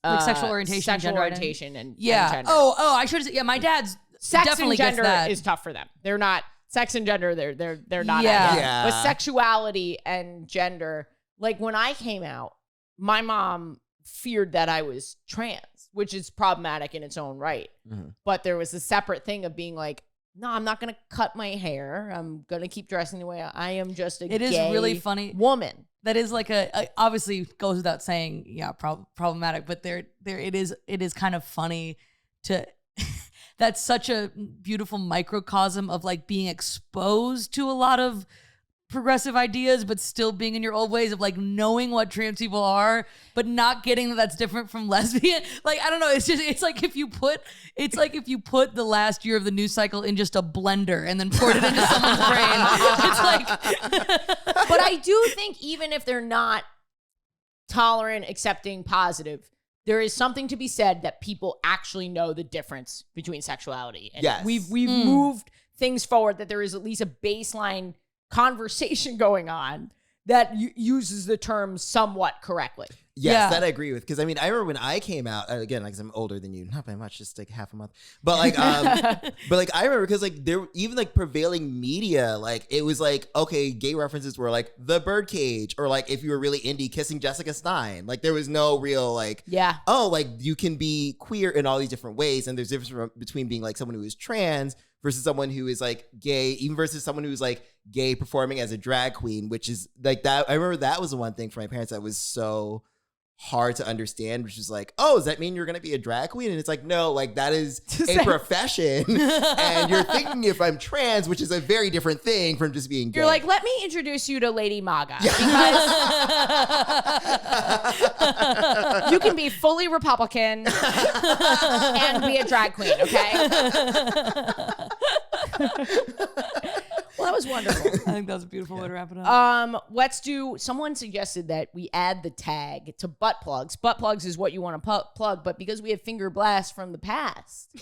Like sexual orientation, sexual gender orientation, and Yeah. and gender. Oh, I should have said, yeah, my dad's Sex definitely and gender gets that. is tough for them. They're not sex and gender. They're not. Yeah. at it. Yeah. But sexuality and gender, like when I came out, my mom feared that I was trans, which is problematic in its own right. Mhm. But there was a separate thing of being like, no, I'm not going to cut my hair. I'm going to keep dressing the way I am. Just a It is gay really funny. woman. That is like obviously goes without saying, yeah, problematic, but it is kind of funny to that's such a beautiful microcosm of like being exposed to a lot of progressive ideas, but still being in your old ways of like knowing what trans people are, but not getting that that's different from lesbian. Like, I don't know. It's like if you put the last year of the news cycle in just a blender and then poured it into someone's brain. It's like, But I do think even if they're not tolerant, accepting, positive, there is something to be said that people actually know the difference between sexuality. And Yes. we've moved things forward, that there is at least a baseline conversation going on that uses the term somewhat correctly. Yes, Yeah. that I agree with. Because I mean, I remember when I came out, again, like 'cause I'm older than you, not by much, just like half a month. But like, I remember because like there even like prevailing media, like it was like, okay, gay references were like the birdcage, or like if you were really indie, kissing Jessica Stein. Like there was no real like, Yeah. oh, like you can be queer in all these different ways, and there's difference between being like someone who is trans versus someone who is like gay, even versus someone who's like gay performing as a drag queen, which is like that. I remember that was the one thing for my parents that was so hard to understand, which is like, oh, does that mean you're going to be a drag queen? And it's like, no, like that is a profession. And you're thinking if I'm trans, which is a very different thing from just being gay. You're like, let me introduce you to Lady Maga. Because you can be fully Republican and be a drag queen, okay? Well, that was wonderful. I think that's a beautiful way to wrap it up. Someone suggested that we add the tag to butt plugs. Butt plugs is what you want to plug, but because we have finger blasts from the past,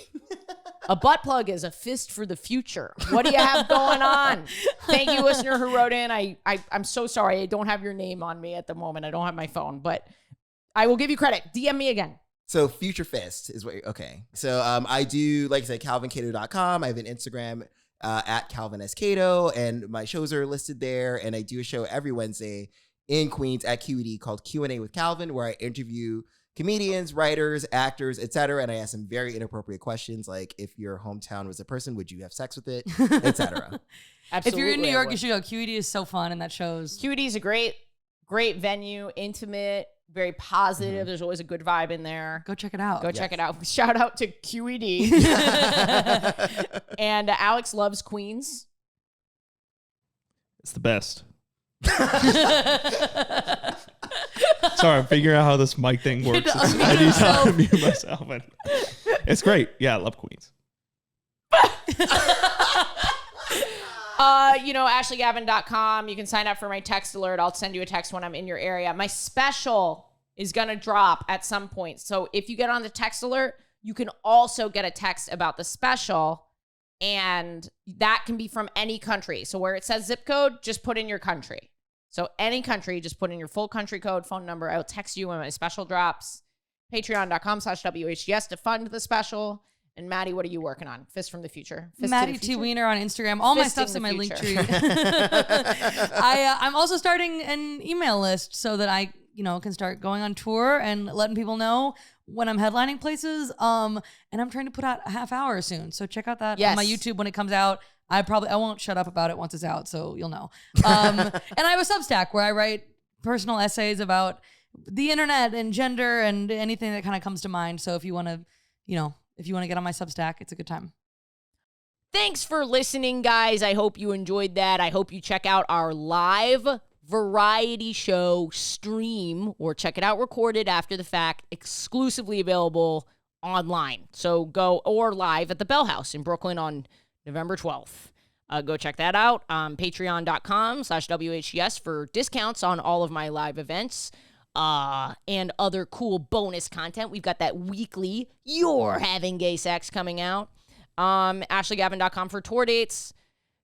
a butt plug is a fist for the future. What do you have going on? Thank you, listener who wrote in. I'm so sorry. I don't have your name on me at the moment. I don't have my phone, but I will give you credit. DM me again. So Future Fist is what okay. So I do, like I said, calvincato.com. I have an Instagram at Calvin S. Cato, and my shows are listed there. And I do a show every Wednesday in Queens at QED called Q&A with Calvin, where I interview comedians, writers, actors, etc. And I ask them very inappropriate questions like, if your hometown was a person, would you have sex with it, etc. Absolutely. If you're in New York, you should go. QED is so fun, and that shows. QED is a great venue, intimate, very positive. There's always a good vibe in there. Go check it out. Go check it out. Shout out to QED. And Alex loves Queens. It's the best. Sorry, I'm figuring out how this mic thing works. I need to unmute myself. And it's great. Yeah, I love Queens. AshleyGavin.com. You can sign up for my text alert. I'll send you a text when I'm in your area. My special is going to drop at some point. So if you get on the text alert, you can also get a text about the special, and that can be from any country. So where it says zip code, just put in your country. So any country, just put in your full country code, phone number. I'll text you when my special drops. Patreon.com/WHGS to fund the special. And Maddie, what are you working on? Fist from the Future. Maddie T. Wiener on Instagram. All my stuff's in my link tree. I'm also starting an email list so that I, can start going on tour and letting people know when I'm headlining places. And I'm trying to put out a half hour soon. So check out that on my YouTube when it comes out. I won't shut up about it once it's out, so you'll know. And I have a Substack where I write personal essays about the internet and gender and anything that kind of comes to mind. So if you want to, if you want to get on my Substack, it's a good time. Thanks for listening, guys. I hope you enjoyed that. I hope you check out our live variety show stream, or check it out recorded after the fact, exclusively available online. So go, or live at the Bell House in Brooklyn on November 12th. Go check that out. Patreon.com/WHGS for discounts on all of my live events. And other cool bonus content. We've got that weekly You're Having Gay Sex coming out. AshleyGavin.com for tour dates.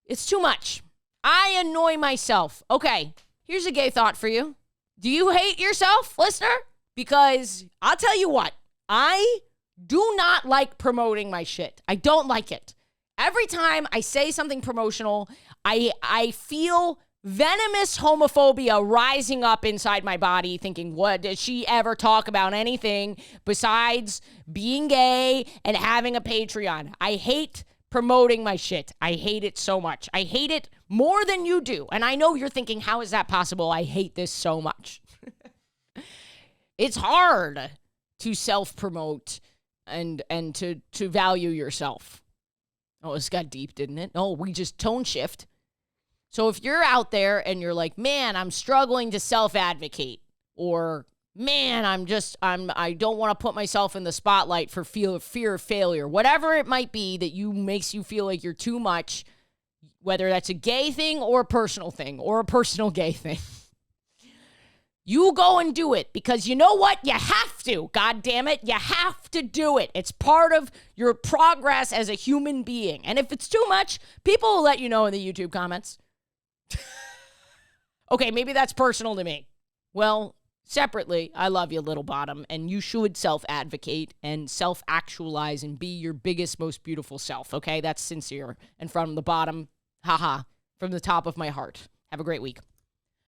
It's too much. I annoy myself. Okay, here's a gay thought for you. Do you hate yourself, listener? Because I'll tell you what, I do not like promoting my shit. I don't like it. Every time I say something promotional, I feel venomous homophobia rising up inside my body, thinking, what does she ever talk about anything besides being gay and having a Patreon? I hate promoting my shit. I hate it so much. I hate it more than you do. And I know you're thinking, how is that possible? I hate this so much. It's hard to self-promote and to value yourself. Oh, this got deep, didn't it? Oh, we just tone shift. So if you're out there and you're like, man, I'm struggling to self-advocate, or man, I don't want to put myself in the spotlight for fear of failure, whatever it might be that makes you feel like you're too much, whether that's a gay thing or a personal thing or a personal gay thing, you go and do it, because you know what? You have to. God damn it. You have to do it. It's part of your progress as a human being. And if it's too much, people will let you know in the YouTube comments. Okay, maybe that's personal to me. Well, separately, I love you, little bottom, and you should self-advocate and self-actualize and be your biggest, most beautiful self, okay? That's sincere. And from the bottom, haha, from the top of my heart. Have a great week.